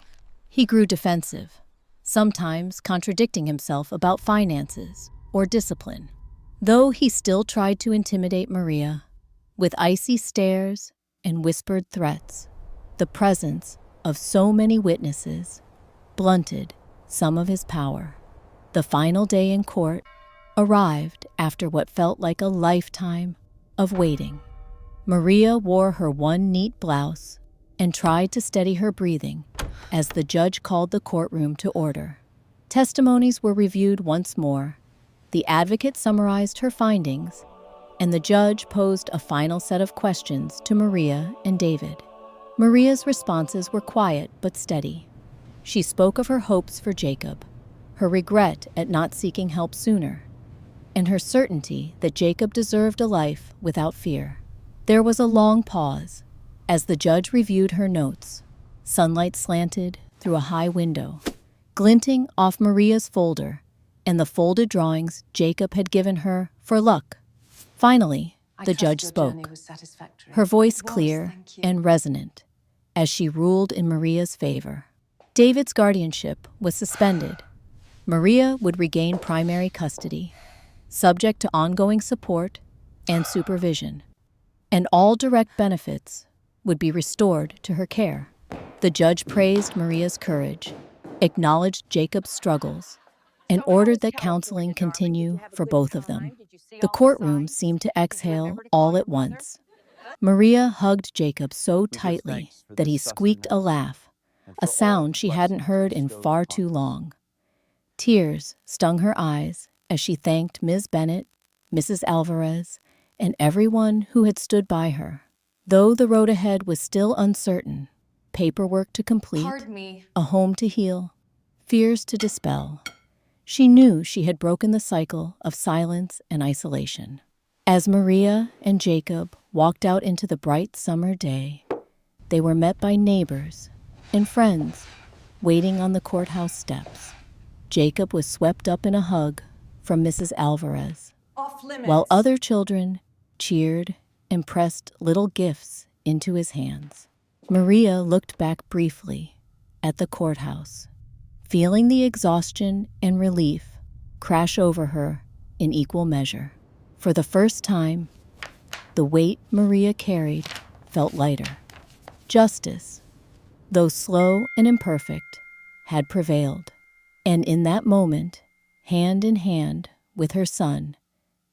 [SPEAKER 1] he grew defensive, sometimes contradicting himself about finances or discipline. Though he still tried to intimidate Maria with icy stares and whispered threats, the presence of so many witnesses blunted some of his power. The final day in court arrived after what felt like a lifetime of waiting. Maria wore her one neat blouse and tried to steady her breathing as the judge called the courtroom to order. Testimonies were reviewed once more. The advocate summarized her findings, and the judge posed a final set of questions to Maria and David. Maria's responses were quiet but steady. She spoke of her hopes for Jacob, her regret at not seeking help sooner, and her certainty that Jacob deserved a life without fear. There was a long pause as the judge reviewed her notes. Sunlight slanted through a high window, glinting off Maria's folder and the folded drawings Jacob had given her for luck. Finally, the judge spoke, her voice clear and resonant as she ruled in Maria's favor. David's guardianship was suspended. Maria would regain primary custody, subject to ongoing support and supervision, and all direct benefits would be restored to her care. The judge praised Maria's courage, acknowledged Jacob's struggles, and ordered that counseling continue for both of them. The courtroom seemed to exhale all at once. Maria hugged Jacob so tightly that he squeaked a laugh, a sound she hadn't heard in far too long. Tears stung her eyes as she thanked Ms. Bennett, Mrs. Alvarez, and everyone who had stood by her. Though the road ahead was still uncertain, paperwork to complete, a home to heal, fears to dispel, she knew she had broken the cycle of silence and isolation. As Maria and Jacob walked out into the bright summer day, they were met by neighbors and friends waiting on the courthouse steps. Jacob was swept up in a hug from Mrs. Alvarez, while other children cheered and pressed little gifts into his hands. Maria looked back briefly at the courthouse, feeling the exhaustion and relief crash over her in equal measure. For the first time, the weight Maria carried felt lighter. Justice, though slow and imperfect, had prevailed. And in that moment, hand in hand with her son,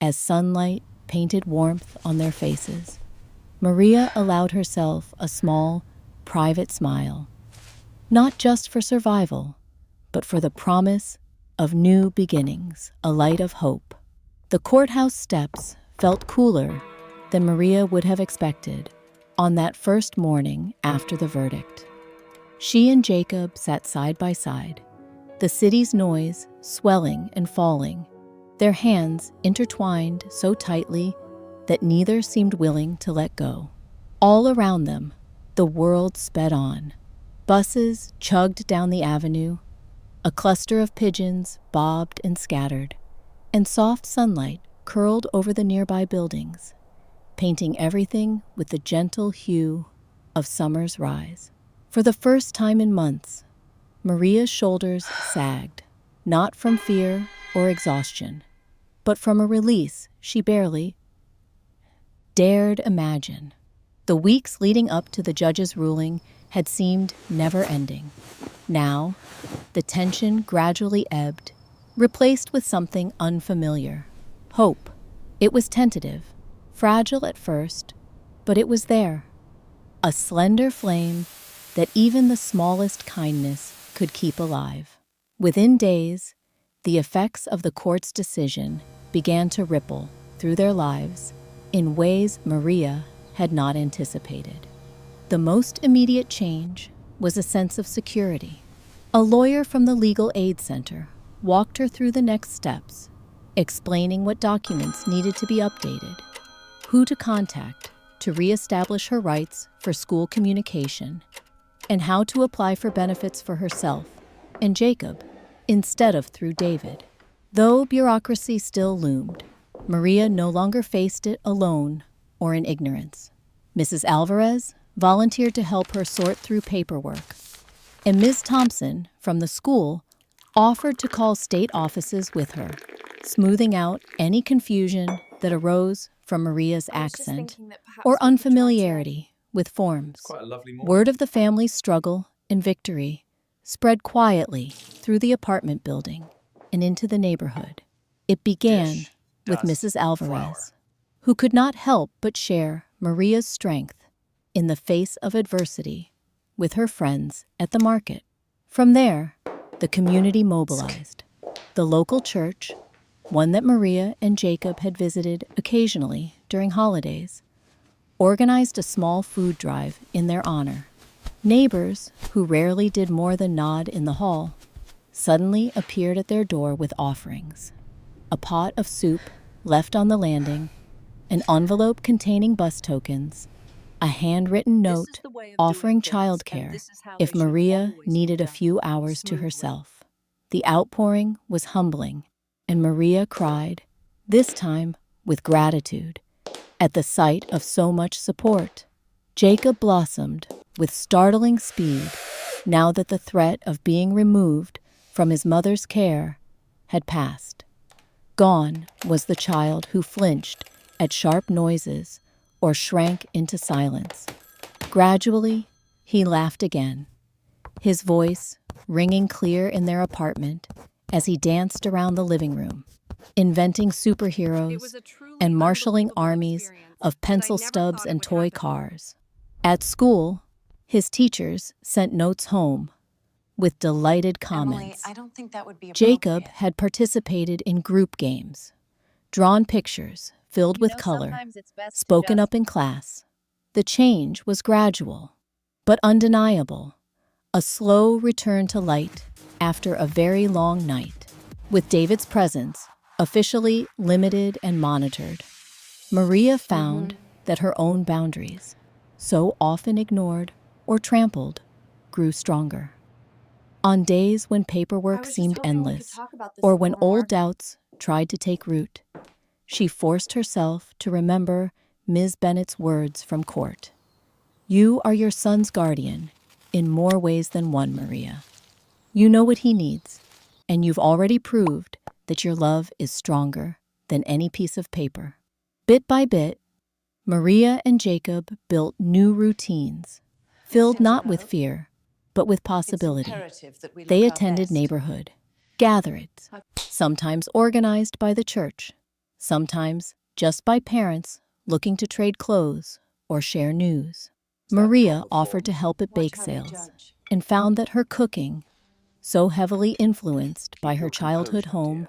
[SPEAKER 1] as sunlight painted warmth on their faces, Maria allowed herself a small, private smile, not just for survival, but for the promise of new beginnings, a light of hope. The courthouse steps felt cooler than Maria would have expected on that first morning after the verdict. She and Jacob sat side by side, the city's noise swelling and falling, their hands intertwined so tightly that neither seemed willing to let go. All around them, the world sped on. Buses chugged down the avenue, a cluster of pigeons bobbed and scattered, and soft sunlight curled over the nearby buildings, painting everything with the gentle hue of summer's rise. For the first time in months, Maria's shoulders sagged, not from fear or exhaustion, but from a release she barely dared imagine. The weeks leading up to the judge's ruling had seemed never-ending. Now, the tension gradually ebbed, replaced with something unfamiliar. Hope. It was tentative, fragile at first, but it was there. A slender flame that even the smallest kindness could keep alive. Within days, the effects of the court's decision began to ripple through their lives in ways Maria had not anticipated. The most immediate change was a sense of security. A lawyer from the Legal Aid Center walked her through the next steps, explaining what documents needed to be updated, who to contact to reestablish her rights for school communication, and how to apply for benefits for herself and Jacob instead of through David. Though bureaucracy still loomed, Maria no longer faced it alone or in ignorance. Mrs. Alvarez volunteered to help her sort through paperwork, and Ms. Thompson from the school offered to call state offices with her, smoothing out any confusion that arose from Maria's accent or unfamiliarity with forms. Word of the family's struggle and victory spread quietly through the apartment building and into the neighborhood. It began with Mrs. Alvarez, who could not help but share Maria's strength in the face of adversity with her friends at the market. From there, the community mobilized. The local church, one that Maria and Jacob had visited occasionally during holidays, organized a small food drive in their honor. Neighbors, who rarely did more than nod in the hall, suddenly appeared at their door with offerings. A pot of soup left on the landing, an envelope containing bus tokens, a handwritten note offering childcare if Maria needed a few hours to herself. The outpouring was humbling, and Maria cried, this time with gratitude, at the sight of so much support. Jacob blossomed with startling speed now that the threat of being removed from his mother's care had passed. Gone was the child who flinched at sharp noises or shrank into silence. Gradually, he laughed again, his voice ringing clear in their apartment as he danced around the living room, inventing superheroes and marshaling armies of pencil stubs and toy cars. At school, his teachers sent notes home with delighted comments.
[SPEAKER 2] Emily, I don't think that would be
[SPEAKER 1] Jacob
[SPEAKER 2] appropriate.
[SPEAKER 1] had participated in group games, drawn pictures filled with color, spoken up in class. The change was gradual, but undeniable, a slow return to light after a very long night. With David's presence officially limited and monitored, Maria found that her own boundaries, so often ignored or trampled, grew stronger. On days when paperwork seemed endless, or when old doubts tried to take root, she forced herself to remember Ms. Bennett's words from court. You are your son's guardian in more ways than one, Maria. You know what he needs, and you've already proved that your love is stronger than any piece of paper. Bit by bit, Maria and Jacob built new routines, filled not with fear, but with possibility. They attended neighborhood gatherings, sometimes organized by the church, sometimes just by parents looking to trade clothes or share news. Maria offered to help at bake sales and found that her cooking, so heavily influenced by her childhood home,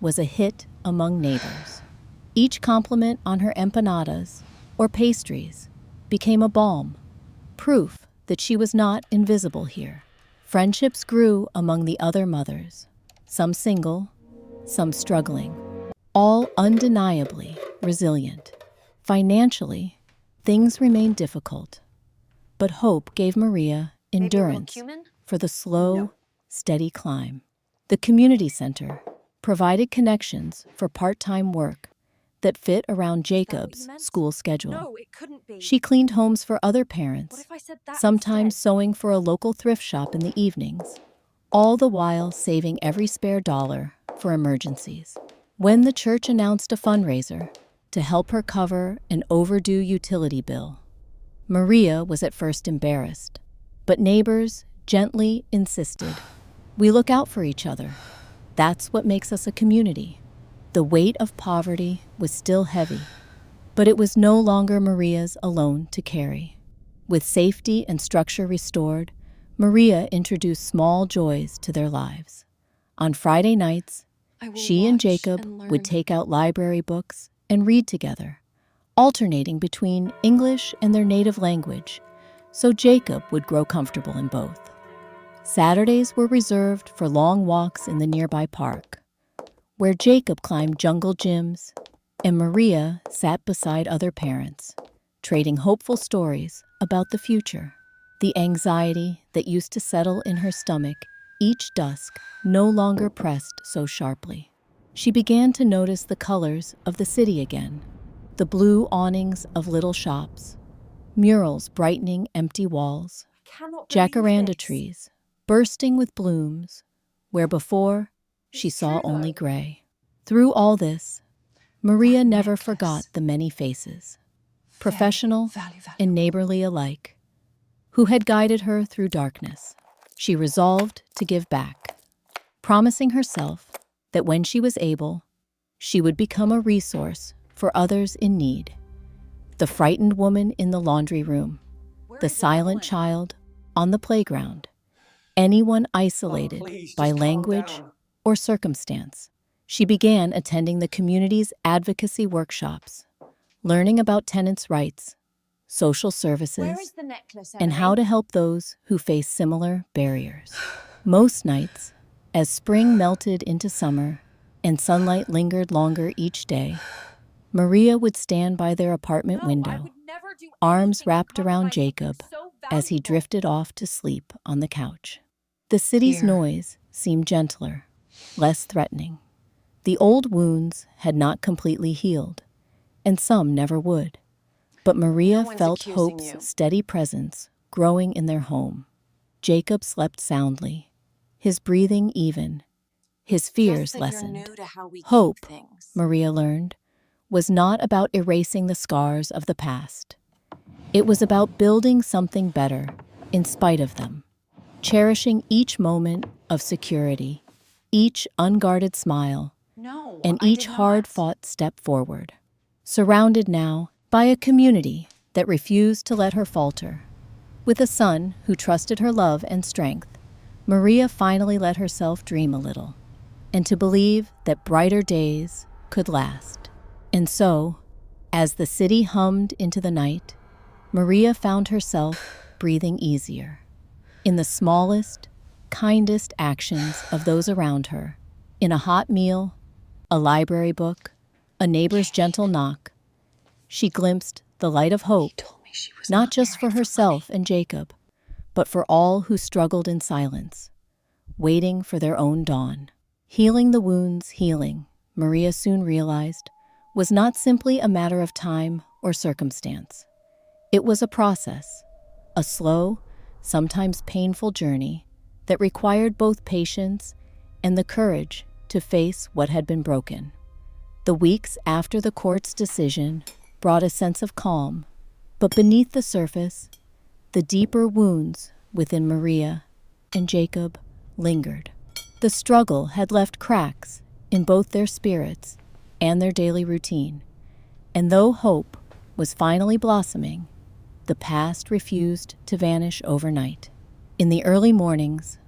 [SPEAKER 1] was a hit among neighbors. Each compliment on her empanadas or pastries became a balm, proof that she was not invisible here. Friendships grew among the other mothers, some single, some struggling, all undeniably resilient. Financially, things remained difficult, but hope gave Maria endurance for the slow, steady climb. The community center provided connections for part-time work that fit around Jacob's school schedule.
[SPEAKER 2] No, it couldn't be.
[SPEAKER 1] She cleaned homes for other parents,
[SPEAKER 2] What if I said that
[SPEAKER 1] sometimes
[SPEAKER 2] instead?
[SPEAKER 1] sewing for a local thrift shop in the evenings, all the while saving every spare dollar for emergencies. When the church announced a fundraiser to help her cover an overdue utility bill, Maria was at first embarrassed, but neighbors gently insisted, "We look out for each other. That's what makes us a community." The weight of poverty was still heavy, but it was no longer Maria's alone to carry. With safety and structure restored, Maria introduced small joys to their lives. On Friday nights, she and Jacob would take out library books and read together, alternating between English and their native language, so Jacob would grow comfortable in both. Saturdays were reserved for long walks in the nearby park, where Jacob climbed jungle gyms and Maria sat beside other parents, trading hopeful stories about the future. The anxiety that used to settle in her stomach each dusk no longer pressed so sharply. She began to notice the colors of the city again, the blue awnings of little shops, murals brightening empty walls, jacaranda trees bursting with blooms where before she saw only gray. Through all this, Maria never forgot the many faces, professional and neighborly alike, who had guided her through darkness. She resolved to give back, promising herself that when she was able, she would become a resource for others in need. The frightened woman in the laundry room, the silent child on the playground, anyone isolated by language or circumstance. She began attending the community's advocacy workshops, learning about tenants' rights, social services, and how to help those who face similar barriers. Most nights, as spring melted into summer and sunlight lingered longer each day, Maria would stand by their apartment window, arms wrapped around Jacob as he drifted off to sleep on the couch. The city's noise seemed gentler, less threatening. The old wounds had not completely healed, and some never would. But Maria felt hope's steady presence growing in their home. Jacob slept soundly, his breathing even, his fears lessened. Hope, Maria learned, was not about erasing the scars of the past. It was about building something better in spite of them, cherishing each moment of security, each unguarded smile, and each hard-fought step forward. Surrounded now by a community that refused to let her falter, with a son who trusted her love and strength, Maria finally let herself dream a little, and to believe that brighter days could last. And so, as the city hummed into the night, Maria found herself breathing easier. In the smallest, kindest actions of those around her, in a hot meal, a library book, a neighbor's gentle knock, she glimpsed the light of hope, not just for herself and Jacob, but for all who struggled in silence, waiting for their own dawn. Healing the wounds healing, Maria soon realized, was not simply a matter of time or circumstance. It was a process, a slow, sometimes painful journey that required both patience and the courage to face what had been broken. The weeks after the court's decision brought a sense of calm, but beneath the surface, the deeper wounds within Maria and Jacob lingered. The struggle had left cracks in both their spirits and their daily routine, and though hope was finally blossoming, the past refused to vanish overnight. In the early mornings,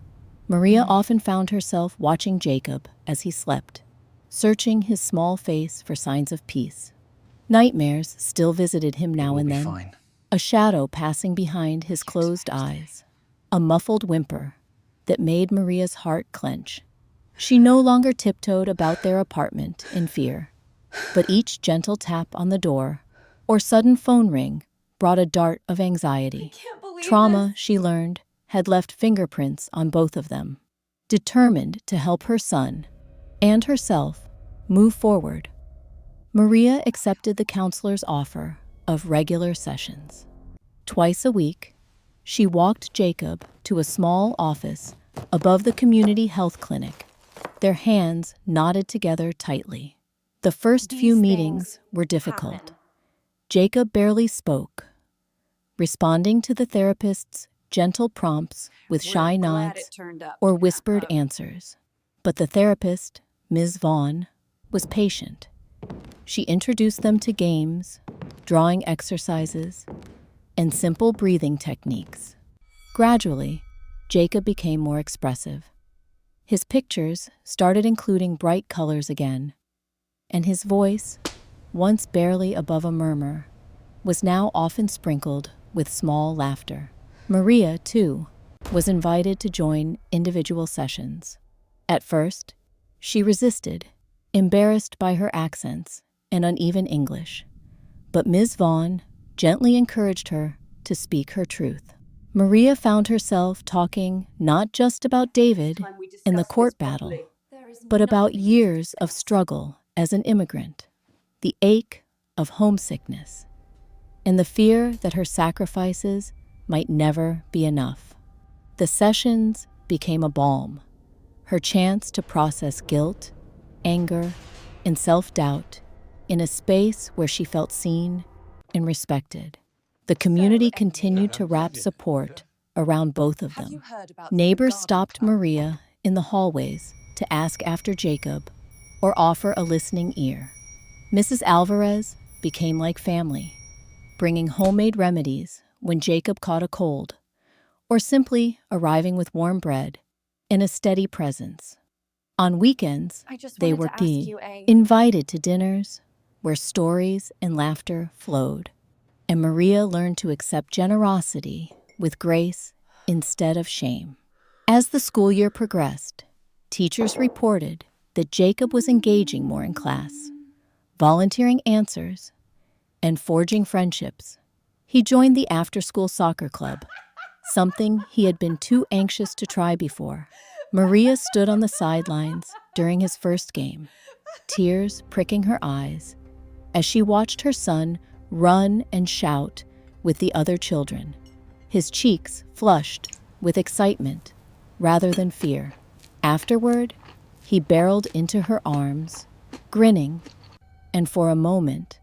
[SPEAKER 1] Maria often found herself watching Jacob as he slept, searching his small face for signs of peace. Nightmares still visited him now and then, a shadow passing behind his closed eyes, a muffled whimper that made Maria's heart clench. She no longer tiptoed about their apartment in fear, but each gentle tap on the door or sudden phone ring brought a dart of anxiety. Trauma, she learned, had left fingerprints on both of them. Determined to help her son and herself move forward, Maria accepted the counselor's offer of regular sessions. Twice a week, she walked Jacob to a small office above the community health clinic, their hands knotted together tightly. The first few meetings were difficult. Jacob barely spoke, responding to the therapist's gentle prompts with shy nods or whispered answers. But the therapist, Ms. Vaughn, was patient. She introduced them to games, drawing exercises, and simple breathing techniques. Gradually, Jacob became more expressive, His pictures started including bright colors again, and his voice, once barely above a murmur, was now often sprinkled with small laughter. Maria, too, was invited to join individual sessions. At first, she resisted, embarrassed by her accents and uneven English, but Ms. Vaughn gently encouraged her to speak her truth. Maria found herself talking not just about David and the court battle, but about years of struggle as an immigrant, the ache of homesickness, and the fear that her sacrifices might never be enough. The sessions became a balm, her chance to process guilt, anger, and self-doubt in a space where she felt seen and respected. The community continued to wrap support around both of them. Neighbors stopped Maria in the hallways to ask after Jacob or offer a listening ear. Mrs. Alvarez became like family, bringing homemade remedies when Jacob caught a cold, or simply arriving with warm bread and a steady presence. On weekends, they were invited to dinners where stories and laughter flowed, and Maria learned to accept generosity with grace instead of shame. As the school year progressed, teachers reported that Jacob was engaging more in class, volunteering answers, and forging friendships. He joined the after-school soccer club, something he had been too anxious to try before. Maria stood on the sidelines during his first game, tears pricking her eyes as she watched her son run and shout with the other children, his cheeks flushed with excitement rather than fear. Afterward, he barreled into her arms, grinning, and for a moment,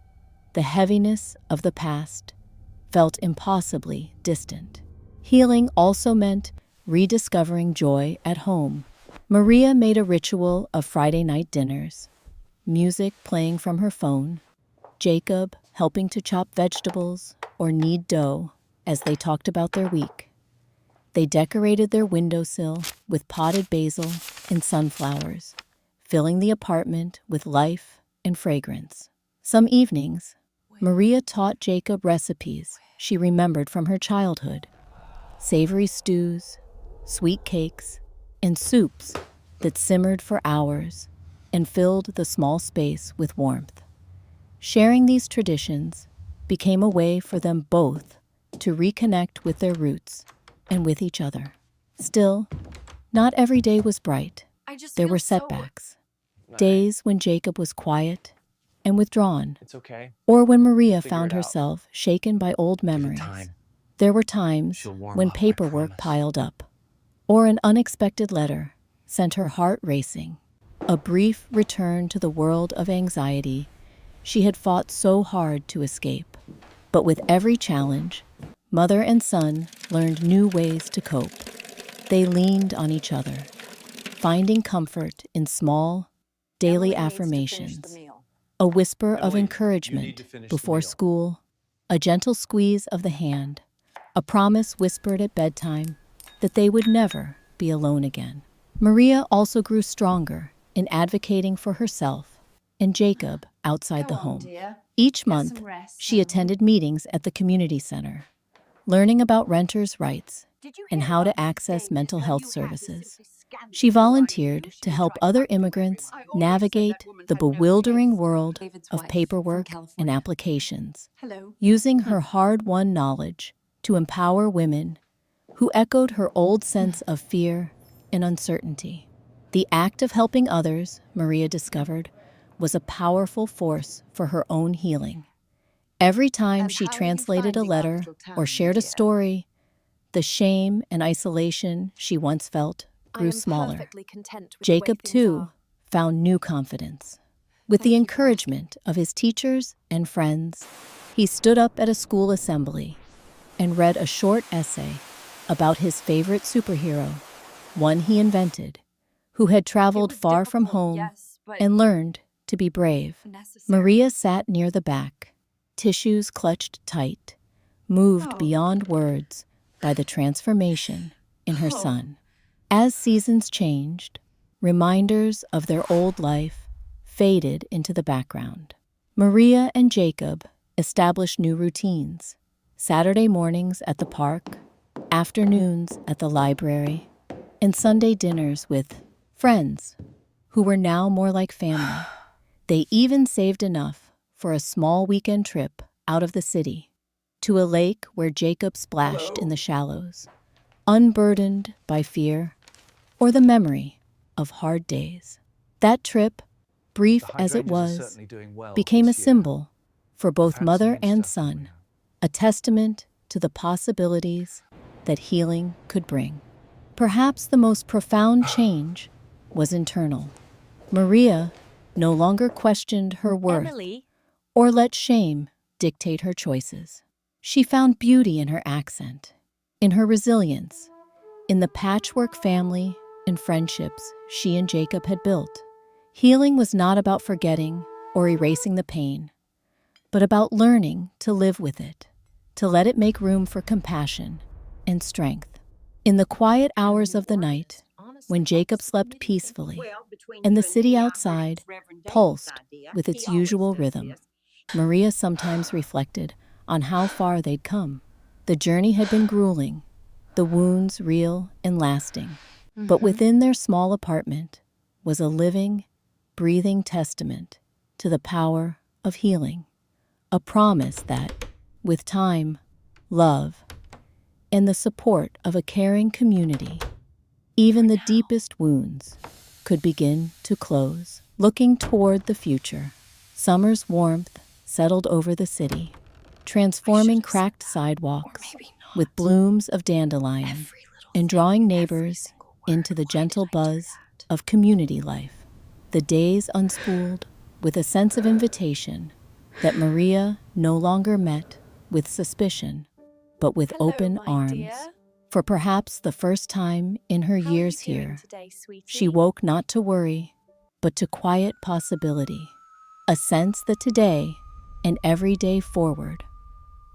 [SPEAKER 1] the heaviness of the past felt impossibly distant. Healing also meant rediscovering joy at home. Maria made a ritual of Friday night dinners, music playing from her phone, Jacob helping to chop vegetables or knead dough as they talked about their week. They decorated their windowsill with potted basil and sunflowers, filling the apartment with life and fragrance. Some evenings, Maria taught Jacob recipes she remembered from her childhood, savory stews, sweet cakes, and soups that simmered for hours and filled the small space with warmth. Sharing these traditions became a way for them both to reconnect with their roots and with each other. Still, not every day was bright. There were setbacks. Days when Jacob was quiet and withdrawn, or when Maria found herself shaken by old memories. There were times when paperwork piled up, or an unexpected letter sent her heart racing. A brief return to the world of anxiety she had fought so hard to escape. But with every challenge, mother and son learned new ways to cope. They leaned on each other, finding comfort in small, daily affirmations, a whisper of encouragement before school, a gentle squeeze of the hand, a promise whispered at bedtime that they would never be alone again. Maria also grew stronger in advocating for herself and Jacob outside the home. Each month, she attended meetings at the community center, learning about renters' rights and how to access mental health services. She volunteered to help other immigrants navigate the bewildering world of paperwork and applications, using her hard-won knowledge to empower women who echoed her old sense of fear and uncertainty. The act of helping others, Maria discovered, was a powerful force for her own healing. Every time she translated a letter or shared a story, the shame and isolation she once felt grew smaller. Jacob, too, found new confidence. With the encouragement of his teachers and friends, he stood up at a school assembly and read a short essay about his favorite superhero, one he invented, who had traveled far from home and learned to be brave. Maria sat near the back, tissues clutched tight, moved beyond words by the transformation in her son. As seasons changed, reminders of their old life faded into the background. Maria and Jacob established new routines: Saturday mornings at the park, afternoons at the library, and Sunday dinners with friends who were now more like family. They even saved enough for a small weekend trip out of the city to a lake where Jacob splashed in the shallows, unburdened by fear or the memory of hard days. That trip, brief as it was, became a symbol for both mother and son, a testament to the possibilities that healing could bring. Perhaps the most profound change was internal. Maria no longer questioned her worth or let shame dictate her choices. She found beauty in her accent, in her resilience, in the patchwork family and friendships she and Jacob had built. Healing was not about forgetting or erasing the pain, but about learning to live with it, to let it make room for compassion and strength. In the quiet hours of the night, when Jacob slept peacefully and the city outside pulsed with its usual rhythm, Maria sometimes reflected on how far they'd come. The journey had been grueling, the wounds real and lasting, but within their small apartment was a living, breathing testament to the power of healing, a promise that, with time, love, and the support of a caring community, even the deepest wounds could begin to close. Looking toward the future, summer's warmth settled over the city, transforming cracked sidewalks with blooms of dandelion and drawing neighbors into the gentle buzz of community life. The days unspooled with a sense of invitation that Maria no longer met with suspicion, but with open arms. For perhaps the first time in her years here, she woke not to worry, but to quiet possibility, a sense that today and every day forward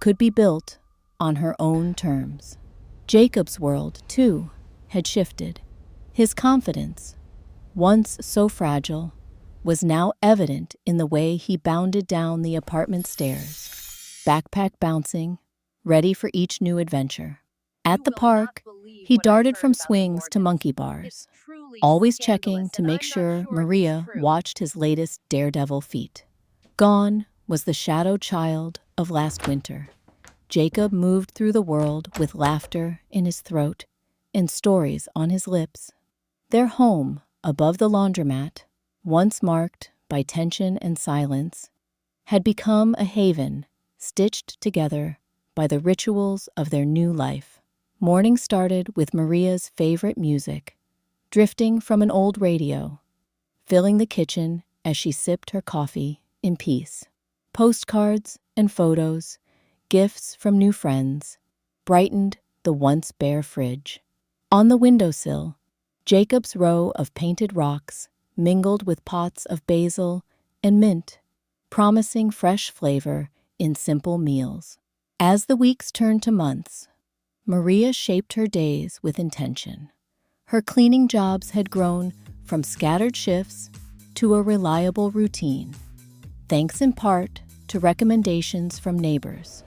[SPEAKER 1] could be built on her own terms. Jacob's world, too, had shifted. His confidence, once so fragile, was now evident in the way he bounded down the apartment stairs, backpack bouncing, ready for each new adventure. At the park, he darted from swings to monkey bars, always checking to make sure Maria watched his latest daredevil feat. Gone was the shadow child of last winter. Jacob moved through the world with laughter in his throat and stories on his lips. Their home, above the laundromat, once marked by tension and silence, had become a haven stitched together by the rituals of their new life. Morning started with Maria's favorite music, drifting from an old radio, filling the kitchen as she sipped her coffee in peace. Postcards and photos, gifts from new friends, brightened the once bare fridge. On the windowsill, Jacob's row of painted rocks mingled with pots of basil and mint, promising fresh flavor in simple meals. As the weeks turned to months, Maria shaped her days with intention. Her cleaning jobs had grown from scattered shifts to a reliable routine, thanks in part to recommendations from neighbors.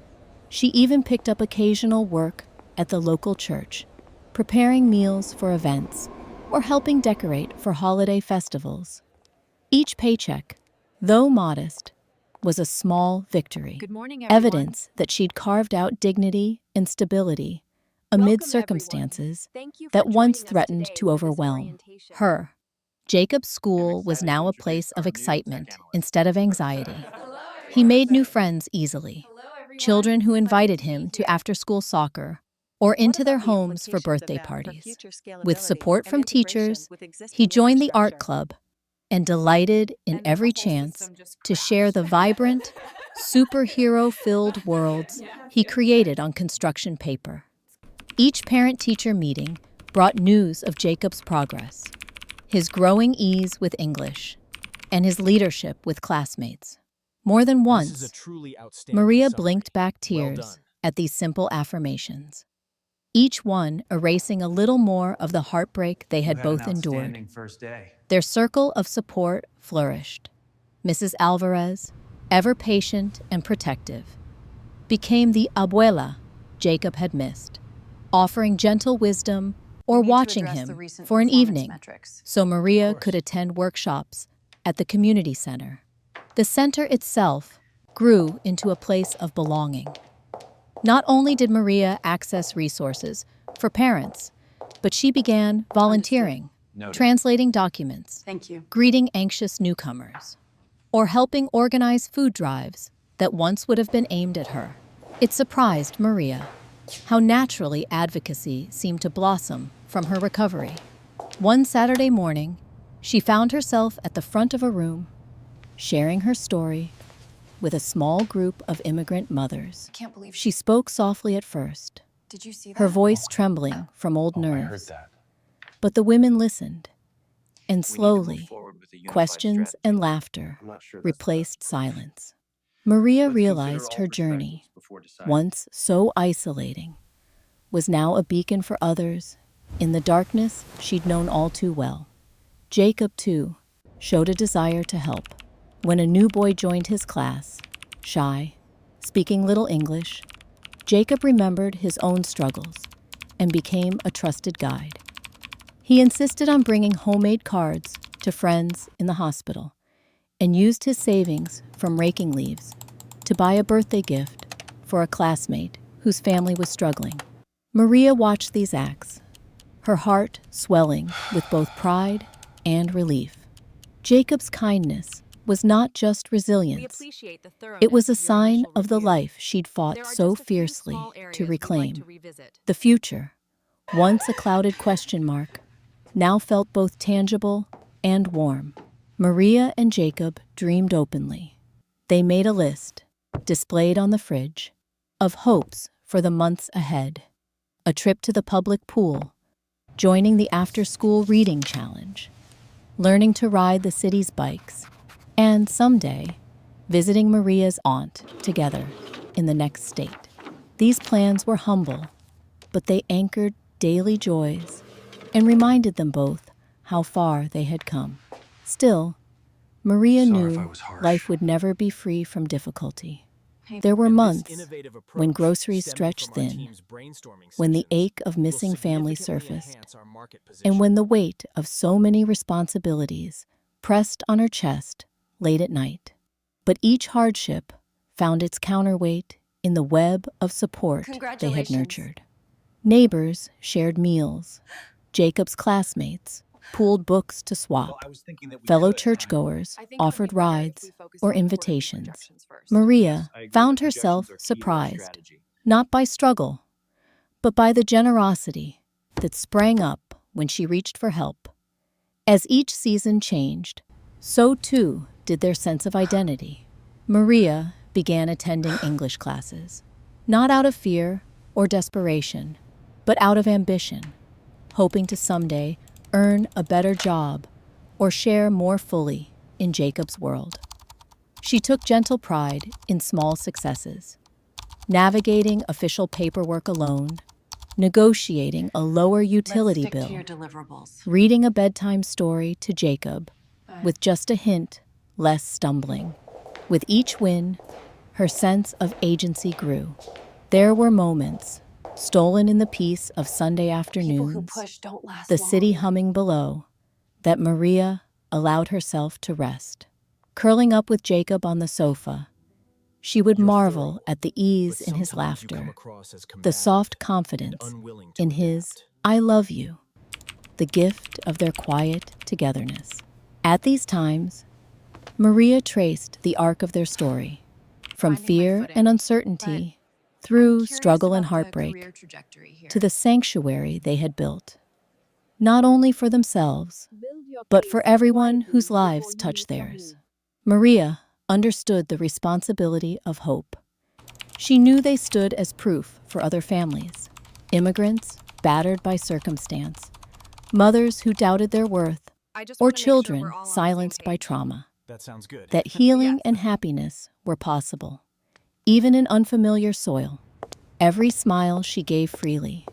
[SPEAKER 1] She even picked up occasional work at the local church, preparing meals for events or helping decorate for holiday festivals. Each paycheck, though modest, was a small victory, evidence that she'd carved out dignity and stability amid circumstances that once threatened to overwhelm her. Jacob's school was now a place of excitement instead of anxiety. He made new friends easily, children who invited him to after-school soccer or into their homes for birthday parties. With support from teachers, he joined the art club and delighted in every chance to share the vibrant, superhero-filled worlds he created on construction paper. Each parent-teacher meeting brought news of Jacob's progress, his growing ease with English, and his leadership with classmates. More than once, Maria blinked back tears at these simple affirmations. each one erasing a little more of the heartbreak they had
[SPEAKER 2] You had
[SPEAKER 1] both
[SPEAKER 2] an
[SPEAKER 1] endured.
[SPEAKER 2] outstanding first day.
[SPEAKER 1] Their circle of support flourished. Mrs. Alvarez, ever patient and protective, became the abuela Jacob had missed, offering gentle wisdom or watching him for an evening so Maria could attend workshops at the community center. The center itself grew into a place of belonging. Not only did Maria access resources for parents, but she began volunteering, translating documents, greeting anxious newcomers, or helping organize food drives that once would have been aimed at her. It surprised Maria how naturally advocacy seemed to blossom from her recovery. One Saturday morning, she found herself at the front of a room, sharing her story with a small group of immigrant mothers. She spoke softly at first, her voice trembling from old nerves. But the women listened, and slowly, questions and laughter replaced silence. Maria realized her journey, once so isolating, was now a beacon for others in the darkness she'd known all too well. Jacob, too, showed a desire to help. When a new boy joined his class, shy, speaking little English, Jacob remembered his own struggles and became a trusted guide. He insisted on bringing homemade cards to friends in the hospital and used his savings from raking leaves to buy a birthday gift for a classmate whose family was struggling. Maria watched these acts, her heart swelling with both pride and relief. Jacob's kindness was not just resilience. It was a sign of the life she'd fought so fiercely to reclaim. The future, once a clouded question mark, now felt both tangible and warm. Maria and Jacob dreamed openly. They made a list, displayed on the fridge, of hopes for the months ahead. A trip to the public pool, joining the after-school reading challenge, learning to ride the city's bikes, and someday, visiting Maria's aunt together in the next state. These plans were humble, but they anchored daily joys and reminded them both how far they had come. Still, Maria knew life would never be free from difficulty. There were months when groceries stretched thin, when the ache of missing family surfaced, and when the weight of so many responsibilities pressed on her chest late at night. But each hardship found its counterweight in the web of support they had nurtured. Neighbors shared meals. Jacob's classmates pooled books to swap. Fellow churchgoers offered rides or invitations. Maria found herself surprised, not by struggle, but by the generosity that sprang up when she reached for help. As each season changed, so too did their sense of identity. Maria began attending English classes, not out of fear or desperation, but out of ambition, hoping to someday earn a better job or share more fully in Jacob's world. She took gentle pride in small successes, navigating official paperwork alone, negotiating a lower utility bill, reading a bedtime story to Jacob with just a hint less stumbling. With each win, her sense of agency grew. There were moments, stolen in the peace of Sunday afternoons, the city humming below, that Maria allowed herself to rest. Curling up with Jacob on the sofa, she would marvel at the ease in his laughter, the soft confidence in his "I love you," the gift of their quiet togetherness. At these times, Maria traced the arc of their story, from fear and uncertainty through struggle and heartbreak to the sanctuary they had built, not only for themselves, but for everyone whose lives touched theirs. Maria understood the responsibility of hope. She knew they stood as proof for other families, immigrants battered by circumstance, mothers who doubted their worth, or children silenced by trauma. That healing and happiness were possible, even in unfamiliar soil. Every smile she gave freely,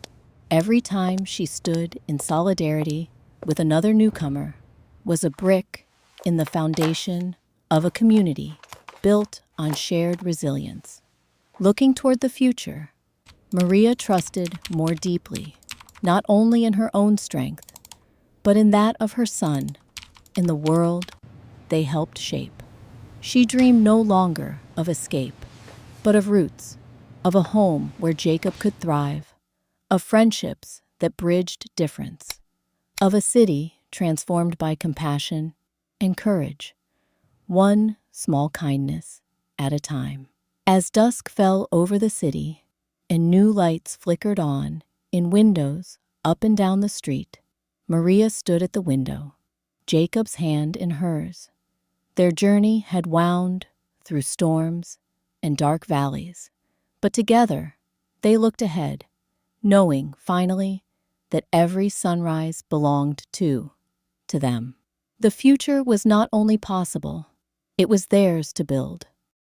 [SPEAKER 1] Every time she stood in solidarity with another newcomer was a brick in the foundation of a community built on shared resilience. Looking toward the future, Maria trusted more deeply, not only in her own strength, but in that of her son, in the world they helped shape. She dreamed no longer of escape, but of roots, of a home where Jacob could thrive, of friendships that bridged difference, of a city transformed by compassion and courage, one small kindness at a time. As dusk fell over the city and new lights flickered on in windows up and down the street, Maria stood at the window, Jacob's hand in hers. Their journey had wound through storms and dark valleys, but together they looked ahead, knowing finally that every sunrise belonged to them. The future was not only possible, it was theirs to build.